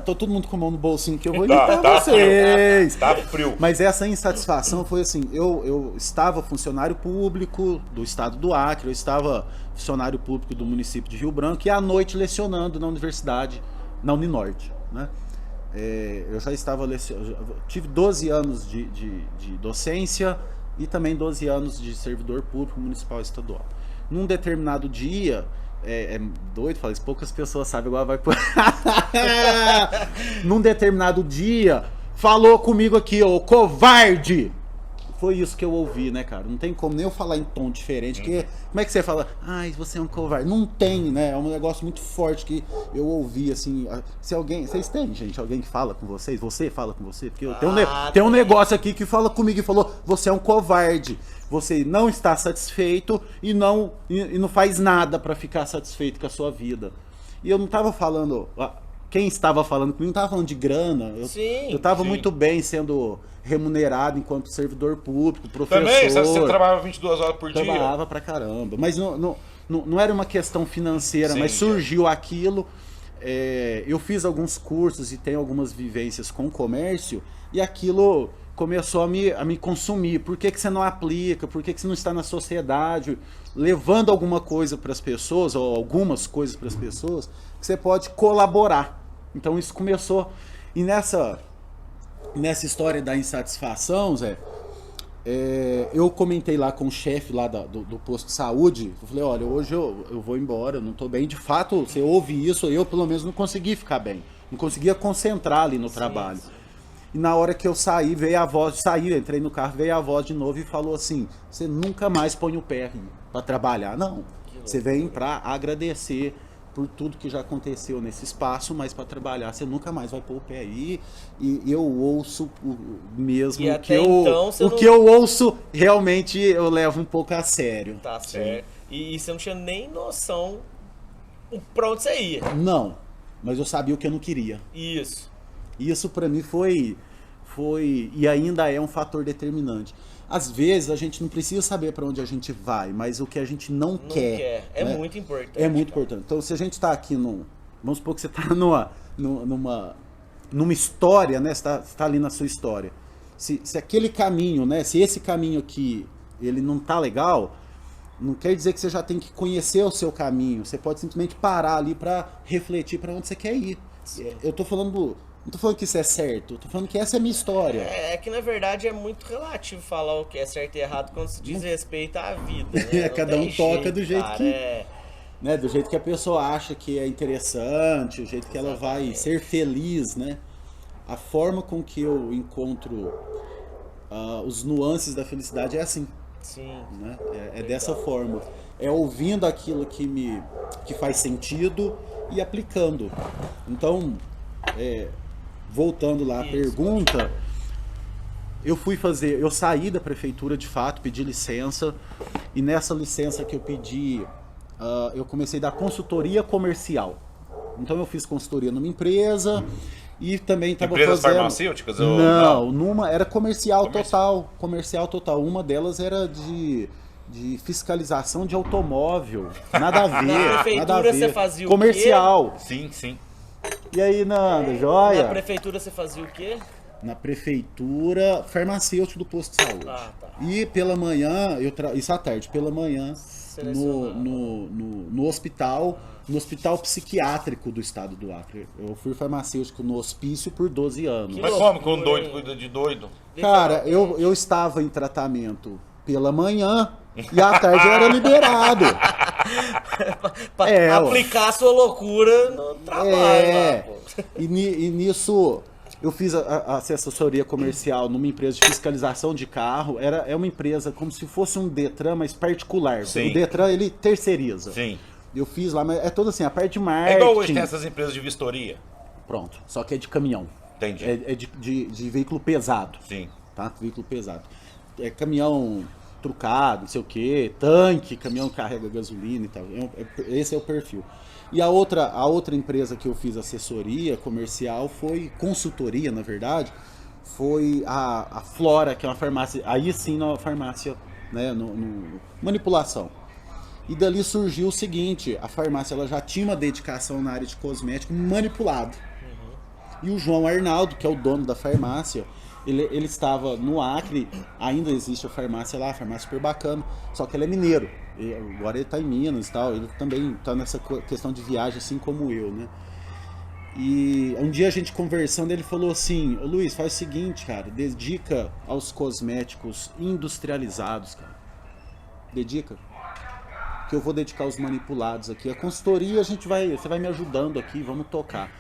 tô todo mundo com a mão no bolsinho que eu vou limpar vocês. Tá frio. Mas essa insatisfação foi assim, eu estava funcionário público do estado do Acre, eu estava funcionário público do município de Rio Branco e à noite lecionando na universidade, na Uninorte, né? Eu já estava tive 12 anos de docência, e também 12 anos de servidor público municipal e estadual. Num determinado dia, é doido falar isso, poucas pessoas sabem, agora vai... Num determinado dia, falou comigo aqui, ô covarde! Foi isso que eu ouvi, né, cara? Não tem como nem eu falar em tom diferente, porque como é que você fala, ai, você é um covarde? Não tem, né? É um negócio muito forte que eu ouvi, assim, se alguém, vocês têm, gente, alguém que fala com vocês? Você fala com você? Porque tem um negócio aqui que fala comigo e falou, você é um covarde, você não está satisfeito e não faz nada pra ficar satisfeito com a sua vida. E eu não tava falando... Quem estava falando comigo não estava falando de grana. Eu estava muito bem sendo remunerado enquanto servidor público, professor. Também? Você trabalhava 22 horas por dia? Trabalhava pra caramba. Mas não era uma questão financeira, Sim, mas surgiu aquilo. Eu fiz alguns cursos e tenho algumas vivências com o comércio e aquilo começou a me consumir. Por que você não aplica? Por que você não está na sociedade levando alguma coisa para as pessoas, ou algumas coisas para as pessoas, que você pode colaborar? Então isso começou. E nessa história da insatisfação, Zé, eu comentei lá com o chefe lá do posto de saúde. Eu falei, olha, hoje eu vou embora, eu não tô bem. De fato, você ouve isso, eu pelo menos não consegui ficar bem. Não conseguia concentrar ali no trabalho. Sim. E na hora que eu saí, veio a voz, entrei no carro, veio a voz de novo e falou assim, você nunca mais põe o pé para trabalhar. Não, você vem para agradecer por tudo que já aconteceu nesse espaço, mas para trabalhar você nunca mais vai pôr o pé aí. E eu ouço mesmo e que então, o que eu ouço, realmente eu levo um pouco a sério. Tá certo. E você não tinha nem noção pra onde você ia. Não, mas eu sabia o que eu não queria. Isso para mim foi e ainda é um fator determinante. Às vezes a gente não precisa saber para onde a gente vai, mas o que a gente não quer. É muito importante. É muito importante. Então, se a gente está aqui vamos supor que você está numa história, né? Você tá ali na sua história. Se aquele caminho, né? Se esse caminho aqui ele não tá legal, não quer dizer que você já tem que conhecer o seu caminho. Você pode simplesmente parar ali para refletir para onde você quer ir. Sim. Eu tô falando não tô falando que isso é certo, eu tô falando que essa é a minha história. É que na verdade é muito relativo falar o que é certo e errado quando se diz respeito à vida, né? Cada um toca do jeito que... Né, do jeito que a pessoa acha que é interessante, o jeito que ela vai ser feliz, né? A forma com que eu encontro os nuances da felicidade é assim. Sim. Né? É dessa forma. É ouvindo aquilo que faz sentido e aplicando. Então... voltando lá à pergunta, eu saí da prefeitura de fato, pedi licença, e nessa licença que eu pedi, eu comecei a dar consultoria comercial. Então eu fiz consultoria numa empresa e também estava fazendo... Empresas farmacêuticas? Não, era comercial total. Uma delas era de fiscalização de automóvel. Nada a ver. Na prefeitura você fazia comercial. O quê? Sim. E aí, Nanda, joia? Na prefeitura você fazia o quê? Na prefeitura, farmacêutico do posto de saúde. Tá. E pela manhã, isso à tarde, pela manhã, no hospital psiquiátrico do estado do Acre. Eu fui farmacêutico no hospício por 12 anos. Mas como que um doido cuida de doido? Cara, eu estava em tratamento pela manhã e à tarde eu era liberado. Pra aplicar a sua loucura no trabalho. E nisso eu fiz a assessoria comercial numa empresa de fiscalização de carro. É uma empresa como se fosse um Detran, mas particular. Sim. O Detran ele terceiriza. Sim. Eu fiz lá, mas é toda assim, a parte de marketing. É igual hoje tem essas empresas de vistoria. Pronto, só que é de caminhão. Entendi. É de veículo pesado. Sim. Tá? Veículo pesado. É caminhão trucado, não sei o que, tanque, caminhão que carrega gasolina e tal. Esse é o perfil. E a outra empresa que eu fiz assessoria comercial consultoria, na verdade, foi a Flora, que é uma farmácia, aí sim uma farmácia, né, manipulação. E dali surgiu o seguinte, a farmácia ela já tinha uma dedicação na área de cosmético manipulado. E o João Arnaldo, que é o dono da farmácia, ele estava no Acre, ainda existe a farmácia lá, a farmácia super bacana, só que ele é mineiro. E agora ele está em Minas e tal, ele também está nessa questão de viagem, assim como eu, né? E um dia a gente conversando, ele falou assim: Ô Luiz, faz o seguinte, cara, dedica aos cosméticos industrializados, cara. Dedica. Que eu vou dedicar aos manipulados aqui. A consultoria você vai me ajudando aqui, vamos tocar.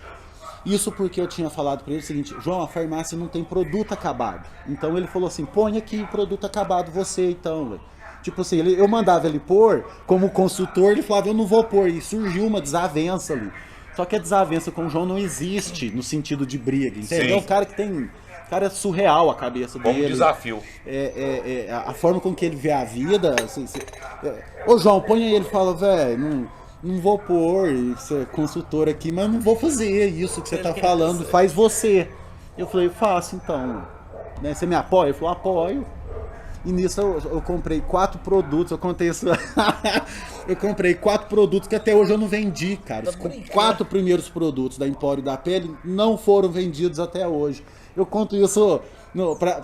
Isso porque eu tinha falado para ele o seguinte: João, a farmácia não tem produto acabado. Então ele falou assim: põe aqui produto acabado você então, velho. Tipo assim, eu mandava ele pôr, como consultor, ele falava: eu não vou pôr. E surgiu uma desavença ali. Só que a desavença com o João não existe no sentido de briga, entendeu? Sim. O cara que tem... cara é surreal a cabeça Como dele. desafio. A forma com que ele vê a vida. Ô João, põe aí, ele fala: velho, não vou pôr, você é consultor aqui, mas não vou fazer isso que você tá falando, faz você. Eu falei: faço então. Né, você me apoia? Ele falou: apoio. E nisso eu comprei 4 produtos, eu contei isso. Eu comprei 4 produtos que até hoje eu não vendi, cara. Os 4 primeiros produtos da Empório da Pele não foram vendidos até hoje. Eu conto isso.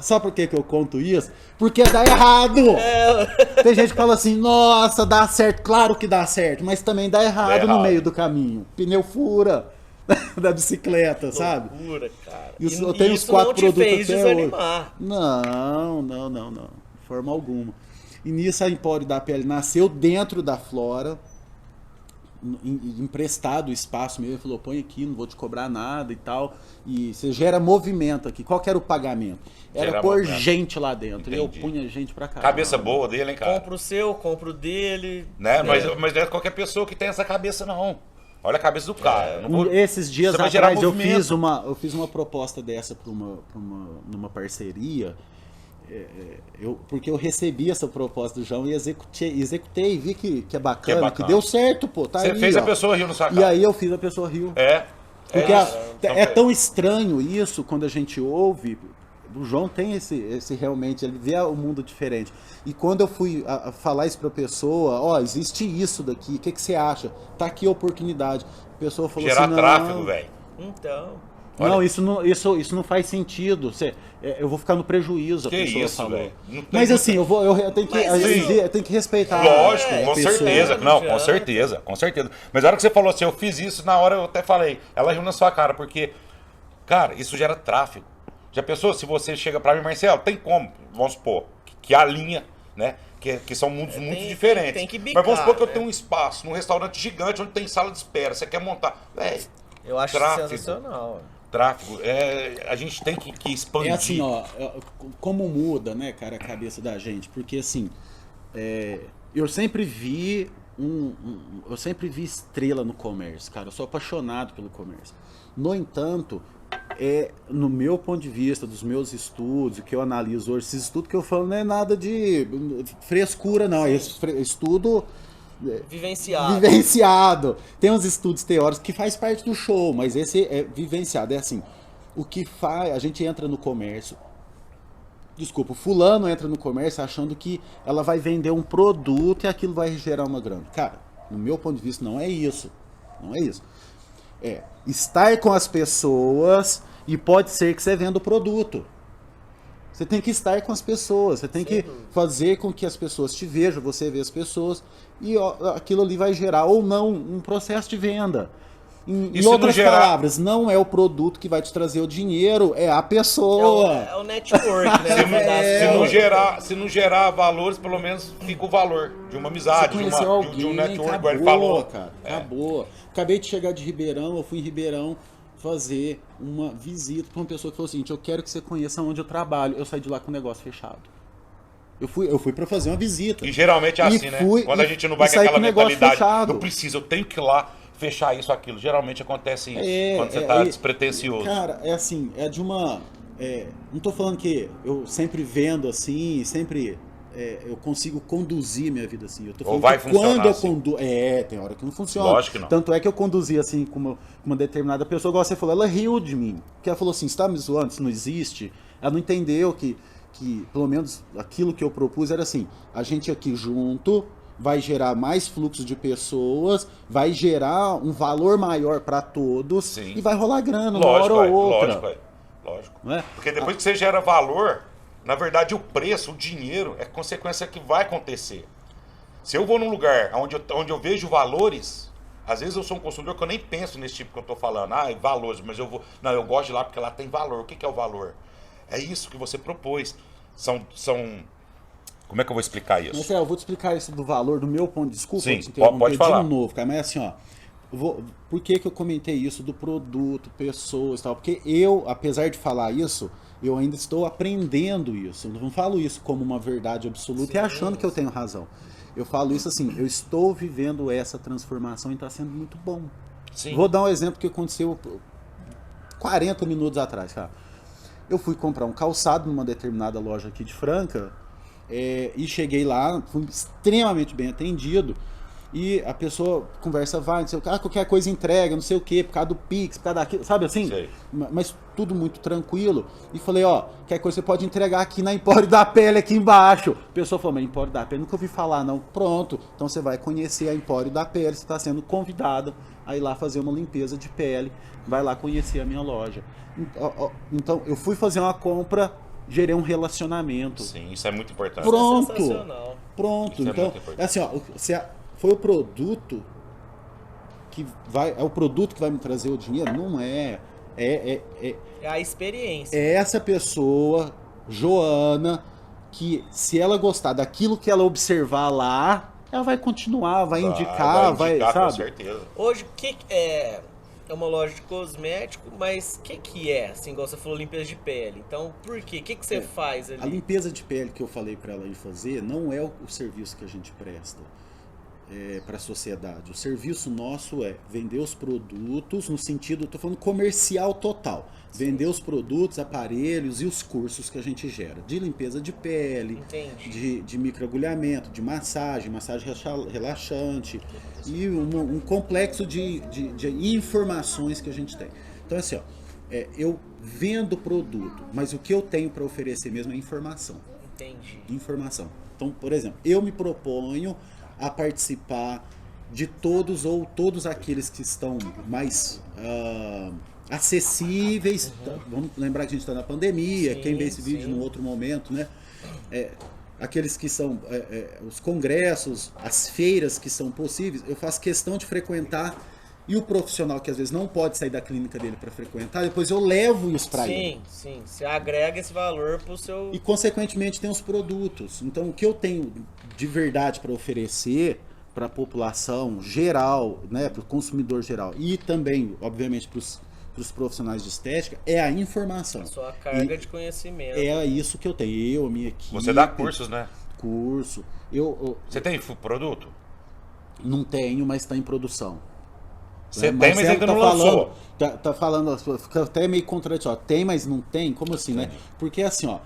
Sabe por que eu conto isso? Porque dá errado! Tem gente que fala assim: nossa, dá certo. Claro que dá certo, mas também dá errado no meio do caminho. Pneu fura da bicicleta, sabe? Loucura, cara. Eu tenho os 4 produtos fez até desanimar. hoje. Não. De forma alguma. E nisso a Empório da Pele nasceu dentro da Flora, emprestado o espaço mesmo. Ele falou: põe aqui, não vou te cobrar nada e tal. E você gera movimento aqui. Qual que era o pagamento? Era pôr gente lá dentro. E eu punha gente pra cá. Cabeça boa dele, hein, cara? Compro o seu, compro o dele. Né? Mas não é qualquer pessoa que tem essa cabeça, não. Olha a cabeça do cara. Esses dias Você vai gerar atrás eu movimento. fiz uma proposta dessa numa parceria. Porque eu recebi essa proposta do João e executei, vi que é bacana, que deu certo, pô. Tá. Você aí, fez a pessoa rir no sua cara. E aí eu fiz a pessoa rir. Porque é tão estranho isso quando a gente ouve. O João tem esse realmente, ele vê o mundo diferente. E quando eu fui falar isso pra pessoa: ó, existe isso daqui, o que você acha? Tá aqui a oportunidade. A pessoa falou gerar assim: não, tráfego, velho. Então... Não, isso não faz sentido. Eu vou ficar no prejuízo, a que pessoa isso, falou. Mas assim, eu tenho que respeitar. Lógico, com pessoa. certeza. Não, com certeza. Mas a hora que você falou assim: eu fiz isso, na hora eu até falei. Ela riu na sua cara, porque, cara, isso gera tráfego. Já pensou se você chega pra mim: Marcelo, tem como, vamos supor, que a linha, né? Que são mundos muito diferentes. Tem que bicar, mas vamos supor que eu né? tenho um espaço, num restaurante gigante onde tem sala de espera. Você quer montar. Eu acho tráfego. Sensacional. Tráfego, a gente tem que expandir. É assim, ó, como muda, né, cara, a cabeça da gente, porque assim, eu sempre vi eu sempre vi estrela no comércio, cara, eu sou apaixonado pelo comércio. No entanto, no meu ponto de vista, dos meus estudos, o que eu analiso hoje, esses estudos que eu falo não é nada de frescura, não, é estudo... Vivenciado. Tem uns estudos teóricos que faz parte do show, mas esse é vivenciado. É assim, o que faz... A gente entra no comércio... Desculpa, o fulano entra no comércio achando que ela vai vender um produto e aquilo vai gerar uma grana. Cara, no meu ponto de vista, não é isso. Não é isso. É estar com as pessoas e pode ser que você venda o produto. Você tem que estar com as pessoas, você tem que fazer com que as pessoas te vejam, você vê as pessoas, e aquilo ali vai gerar ou não um processo de venda. Em outras palavras, não é o produto que vai te trazer o dinheiro, é a pessoa. É o network, né? Se não gerar valores, pelo menos fica o valor de uma amizade, de um network, acabou, ele falou. Cara, acabou. Acabei de chegar de Ribeirão, eu fui em Ribeirão fazer uma visita para uma pessoa que falou o seguinte: eu quero que você conheça onde eu trabalho. Eu saí de lá com o negócio fechado. Eu fui para fazer uma visita. E geralmente é assim, né? Quando a gente não vai com aquela mentalidade, eu preciso, eu tenho que ir lá fechar isso, aquilo. Geralmente acontece isso, quando você tá despretensioso. Cara, é assim, é de uma... não tô falando que eu sempre vendo assim, sempre... eu consigo conduzir minha vida assim. Eu tô falando ou vai que funcionar quando eu assim. conduzo... tem hora que não funciona. Lógico que não. Tanto é que eu conduzi assim com uma determinada pessoa, igual você falou, ela riu de mim. Porque ela falou assim: você tá me zoando, isso não existe. Ela não entendeu que pelo menos aquilo que eu propus era assim: a gente aqui junto vai gerar mais fluxo de pessoas, vai gerar um valor maior para todos. Sim. E vai rolar grana uma hora ou outra. Lógico. Não é? Porque depois que você gera valor, na verdade o preço, o dinheiro, é consequência que vai acontecer. Se eu vou num lugar onde eu vejo valores, Às vezes eu sou um consumidor que eu nem penso nesse tipo que eu tô falando. Valores, mas eu vou. Não, eu gosto de lá porque lá tem valor. O que que é o valor? É isso que você propôs. São. Como é que eu vou explicar isso? Marcelo, eu vou te explicar isso do valor do meu ponto. Desculpa, Sim, te interromper pode falar. de novo, cara. Mas assim, ó. Por que que eu comentei isso do produto, pessoas e tal? Porque eu, apesar de falar isso, eu ainda estou aprendendo isso. Eu não falo isso como uma verdade absoluta e achando que eu tenho razão. Eu falo isso assim, eu estou vivendo essa transformação e está sendo muito bom. Sim. Vou dar um exemplo que aconteceu 40 minutos atrás, cara. Eu fui comprar um calçado numa determinada loja aqui de Franca e cheguei lá, fui extremamente bem atendido. E a pessoa conversa, vai, não sei o que, qualquer coisa entrega, não sei o que, por causa do Pix, por causa daquilo, sabe assim? Sei. Mas tudo muito tranquilo. E falei, ó, qualquer coisa você pode entregar aqui na Empório da Pele, aqui embaixo. A pessoa falou, mas Empório da Pele, nunca ouvi falar não. Pronto, então você vai conhecer a Empório da Pele, você está sendo convidado a ir lá fazer uma limpeza de pele, vai lá conhecer a minha loja. Então, eu fui fazer uma compra, gerei um relacionamento. Sim, isso é muito importante. Pronto, É sensacional. pronto. Isso é Então, muito importante. assim, ó, foi o produto que vai, é o produto que vai me trazer o dinheiro? Não é. É a experiência. essa pessoa, Joana, que se ela gostar daquilo que ela observar lá, ela vai continuar, vai indicar, com sabe? certeza. Hoje, o que é uma loja de cosmético, mas o que é? Assim, igual você falou, limpeza de pele. Então, por quê? O que você faz ali? A limpeza de pele que eu falei para ela ir fazer não é o serviço que a gente presta para a sociedade. O serviço nosso é vender os produtos no sentido, estou falando comercial total. Sim. Vender os produtos, aparelhos e os cursos que a gente gera. De limpeza de pele, de microagulhamento, de massagem relaxante e um complexo de informações que a gente tem. Então assim, ó, eu vendo produto, mas o que eu tenho para oferecer mesmo é informação. Entendi. Informação. Então, por exemplo, eu me proponho a participar de todos ou todos aqueles que estão mais acessíveis. Vamos lembrar que a gente está na pandemia, Sim, quem vê esse vídeo num outro momento, né? Aqueles que são os congressos, as feiras que são possíveis, eu faço questão de frequentar. E o profissional que às vezes não pode sair da clínica dele para frequentar, depois eu levo isso para ele. Sim, você agrega esse valor pro seu... E consequentemente tem os produtos. Então o que eu tenho de verdade para oferecer para a população geral, né, para o consumidor geral e também, obviamente, para os profissionais de estética, é a informação. A sua carga de conhecimento. É isso que eu tenho, a minha equipe. Você dá cursos, né? Curso. Você tem produto? Não tenho, mas está em produção. Você tem, mas ainda não lançou. Tá falando, fica até meio contraditório. Tem, mas não tem? Como assim, né? Porque assim, ó,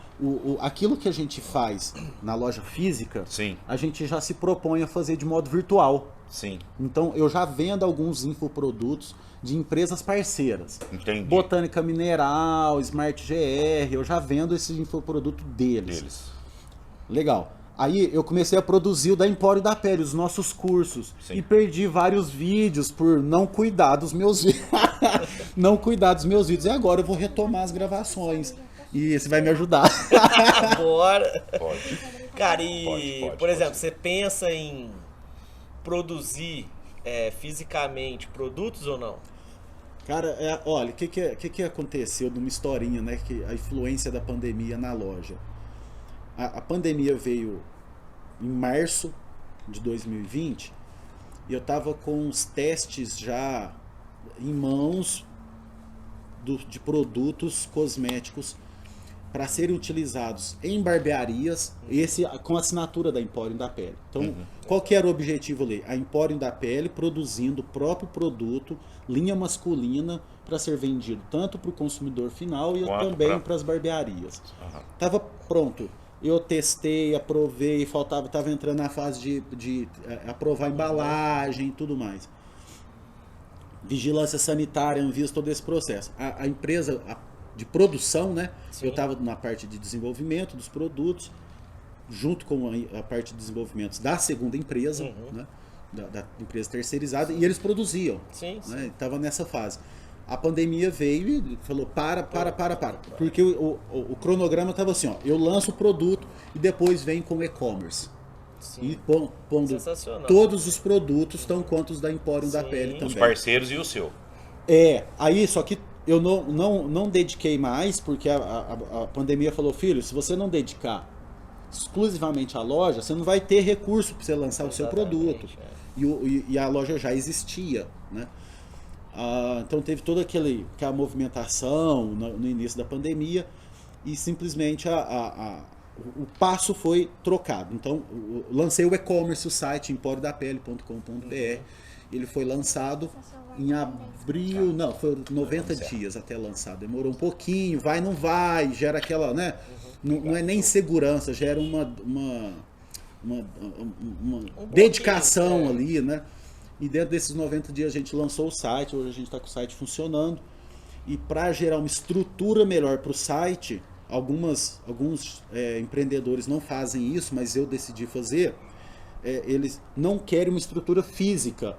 aquilo que a gente faz na loja física, Sim. a gente já se propõe a fazer de modo virtual. Sim. Então, eu já vendo alguns infoprodutos de empresas parceiras. Entendi. Botânica Mineral, Smart GR, eu já vendo esse infoproduto deles. Legal. Aí eu comecei a produzir o da Empório da Pele, os nossos cursos. Sim. E perdi vários vídeos por não cuidar dos meus vídeos. Não cuidar dos meus vídeos. E agora eu vou retomar as gravações. E você vai me ajudar. Bora! Pode. Cara, por exemplo, pode. você pensa em produzir fisicamente produtos ou não? Cara, olha, o que aconteceu numa historinha, né? Que a influência da pandemia na loja. A pandemia veio em março de 2020 e eu tava com os testes já em mãos de produtos cosméticos para serem utilizados em barbearias, esse com assinatura da Empório da Pele. Então, qual que era o objetivo ali? A Empório da Pele produzindo o próprio produto, linha masculina, para ser vendido tanto para o consumidor final e também para as barbearias. Tava pronto. Eu testei, aprovei, tava entrando na fase de aprovar a embalagem e tudo mais. Vigilância sanitária, Anvisa, todo esse processo. A empresa de produção, né? Sim. Eu estava na parte de desenvolvimento dos produtos, junto com a parte de desenvolvimento da segunda empresa, né? Da empresa terceirizada, e eles produziam. Sim. Né? Estava nessa fase. A pandemia veio e falou, para. Porque o cronograma estava assim, ó, eu lanço o produto e depois vem com e-commerce. Sim. E pondo Sensacional. todos os produtos, tão quanto os da Empório da Sim. Pele Os também. parceiros e o seu. Aí só que eu não dediquei mais, porque a pandemia falou, filho, se você não dedicar exclusivamente à loja, você não vai ter recurso para você lançar o seu Exatamente, produto. E a loja já existia, né? Então teve toda aquela movimentação no início da pandemia e simplesmente o passo foi trocado. Então lancei o e-commerce, o site emporiodapele.com.br. Ele foi lançado em abril, não, foi 90 dias até lançado. Demorou um pouquinho, vai, não vai, gera aquela, né? Não é nem segurança, gera uma dedicação ali, né? E dentro desses 90 dias a gente lançou o site, hoje a gente está com o site funcionando. E para gerar uma estrutura melhor para o site, alguns empreendedores não fazem isso, mas eu decidi fazer. Eles não querem uma estrutura física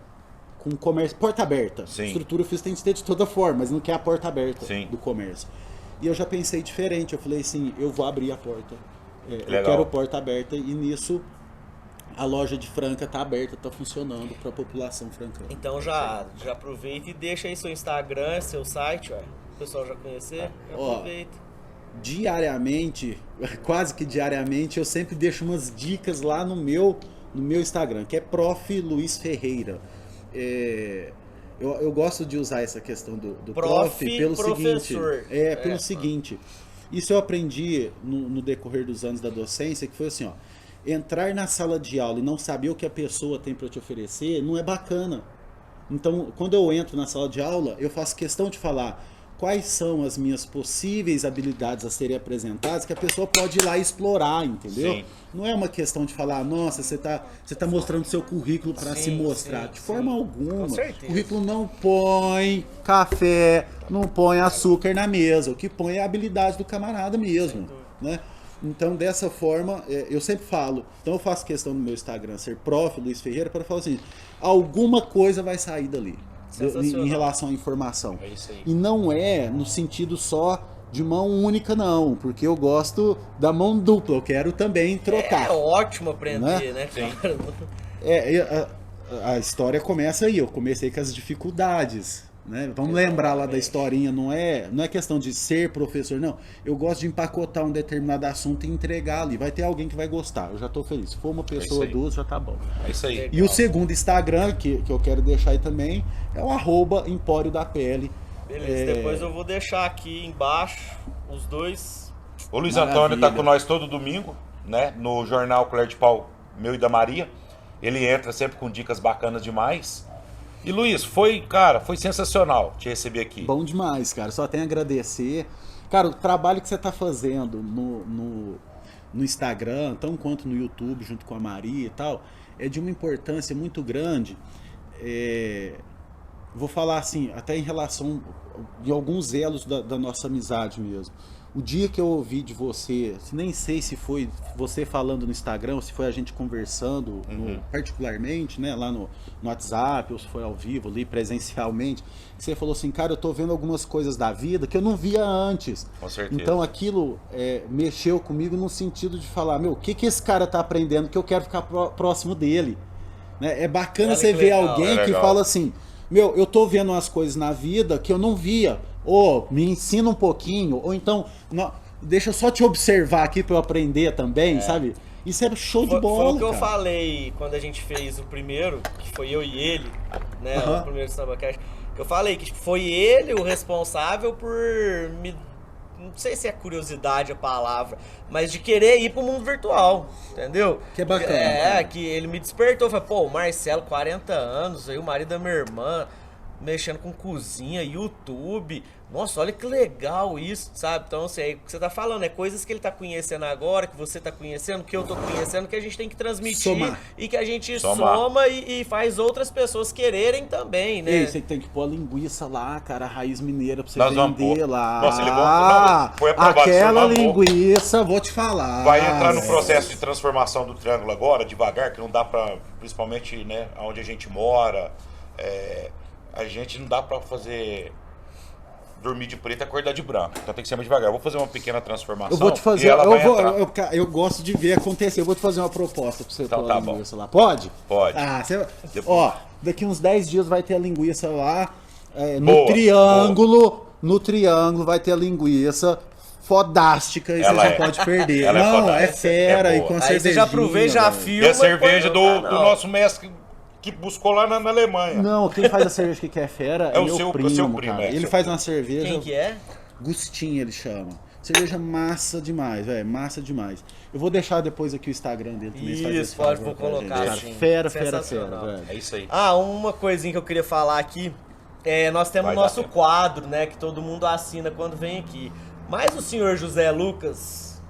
com comércio, porta aberta. Sim. Estrutura física tem que ter de toda forma, mas não quer a porta aberta Sim. do comércio. E eu já pensei diferente, eu falei assim, eu vou abrir a porta. Eu Legal. quero porta aberta e nisso a loja de Franca está aberta, está funcionando para a população francana. Então já aproveita e deixa aí seu Instagram, seu site, ó. O pessoal já conhecer, já aproveita. Diariamente, quase que diariamente, eu sempre deixo umas dicas lá no meu Instagram, que é Prof. Luiz Ferreira. Eu gosto de usar essa questão do prof pelo professor. seguinte. Isso eu aprendi no decorrer dos anos da docência, que foi assim, ó. Entrar na sala de aula e não saber o que a pessoa tem para te oferecer não é bacana. Então, quando eu entro na sala de aula, eu faço questão de falar quais são as minhas possíveis habilidades a serem apresentadas que a pessoa pode ir lá e explorar, entendeu? Sim. Não é uma questão de falar, nossa, você tá mostrando seu currículo para se mostrar. De forma alguma. Com certeza. O currículo não põe café, não põe açúcar na mesa. O que põe é a habilidade do camarada mesmo, né? Então, dessa forma, eu sempre falo. Então, eu faço questão no meu Instagram ser Prof. Luiz Ferreira para falar assim: alguma coisa vai sair dali em relação à informação. É isso aí. E não é no sentido só de mão única, não, porque eu gosto da mão dupla. Eu quero também trocar. É ótimo aprender, né? Sim. A história começa aí. Eu comecei com as dificuldades. Né? Vamos lembrar lá da historinha, não é questão de ser professor, não. Eu gosto de empacotar um determinado assunto e entregar ali. Vai ter alguém que vai gostar, eu já tô feliz. Se for uma pessoa ou duas, já tá bom. É isso aí. E o segundo Instagram, que eu quero deixar aí também, é o @Empório da Pele. Beleza, depois eu vou deixar aqui embaixo os dois. O Luiz Maravilha. Antônio tá com nós todo domingo, né? No jornal Colher de Pau, meu e da Maria. Ele entra sempre com dicas bacanas demais. E Luiz, foi sensacional te receber aqui. Bom demais, cara. Só tenho a agradecer. Cara, o trabalho que você tá fazendo no Instagram, tão quanto no YouTube, junto com a Maria e tal, é de uma importância muito grande. Vou falar assim, até em relação de alguns elos da nossa amizade mesmo. O dia que eu ouvi de você, nem sei se foi você falando no Instagram, ou se foi a gente conversando particularmente, né, lá no WhatsApp, ou se foi ao vivo ali, presencialmente, que você falou assim, cara, eu tô vendo algumas coisas da vida que eu não via antes. Com certeza. Então aquilo mexeu comigo no sentido de falar, meu, o que esse cara tá aprendendo que eu quero ficar próximo dele? Né? É bacana você ver alguém que fala assim, meu, eu tô vendo umas coisas na vida que eu não via. Me ensina um pouquinho, ou então, deixa eu só te observar aqui pra eu aprender também, sabe? Isso é show de bola, Foi o que eu cara. falei quando a gente fez o primeiro, que foi eu e ele, né? O primeiro Sambacast. Eu falei que foi ele o responsável por me... Não sei se é curiosidade a palavra, mas de querer ir pro mundo virtual, entendeu? Que é bacana. Cara. Que ele me despertou. Falei, pô, o Marcelo, 40 anos, aí o marido da minha irmã, mexendo com cozinha, YouTube. Nossa, olha que legal isso, sabe? Então, assim, é o que você tá falando, é coisas que ele tá conhecendo agora, que você tá conhecendo, que eu tô conhecendo, que a gente tem que transmitir. Somar. E que a gente soma e faz outras pessoas quererem também, né? E aí, você tem que pôr a linguiça lá, cara, a raiz mineira pra você vender lá. Nossa, ele foi aprovado. Aquela linguiça, vou te falar. Vai entrar no processo de transformação do triângulo agora, devagar, que não dá pra, principalmente, né, onde a gente mora, a gente não dá pra fazer dormir de preto e acordar de branco. Então tem que ser mais devagar. Eu vou fazer uma pequena transformação. Eu vou te fazer. e ela vai entrar. Eu gosto de ver acontecer. Eu vou te fazer uma proposta pra você Então pôr tá a bom. linguiça lá. Pode? Pode. Ó, daqui uns 10 dias vai ter a linguiça lá. No Boa, triângulo. No triângulo vai ter a linguiça. Fodástica e Ela você já é. pode perder. Ela é Não, é fodástica. fera É e boa. com Aí cervejinha. você já aproveita, já velho. filma. E a cerveja e do põe no canal. nosso mestre que buscou lá na Alemanha. Não, quem faz a cerveja que é fera é o meu seu primo, primo, cara. é, Ele seu faz primo. uma cerveja. Quem que é? Gustinho ele chama. Cerveja massa demais, velho. Massa demais. Eu vou deixar depois aqui o Instagram dele também. Isso, fazer esse pode, favor vou pra colocar, gente, cara. sim. Fera, fera, fera, Sensacional. velho. É isso aí. Ah, uma coisinha que eu queria falar aqui. Nós temos Vai o dar nosso tempo. quadro, né? Que todo mundo assina quando vem aqui. Mas o senhor José Lucas,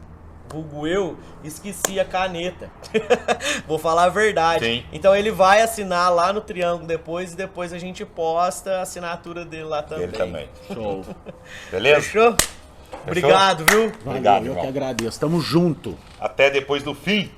vulgo eu, esqueci a caneta. Vou falar a verdade. Sim. Então ele vai assinar lá no Triângulo depois e depois a gente posta a assinatura dele lá também. Ele também. Show. Beleza? Fechou? Obrigado, viu? Valeu, Obrigado, eu irmão. que agradeço. Tamo junto. Até depois do fim.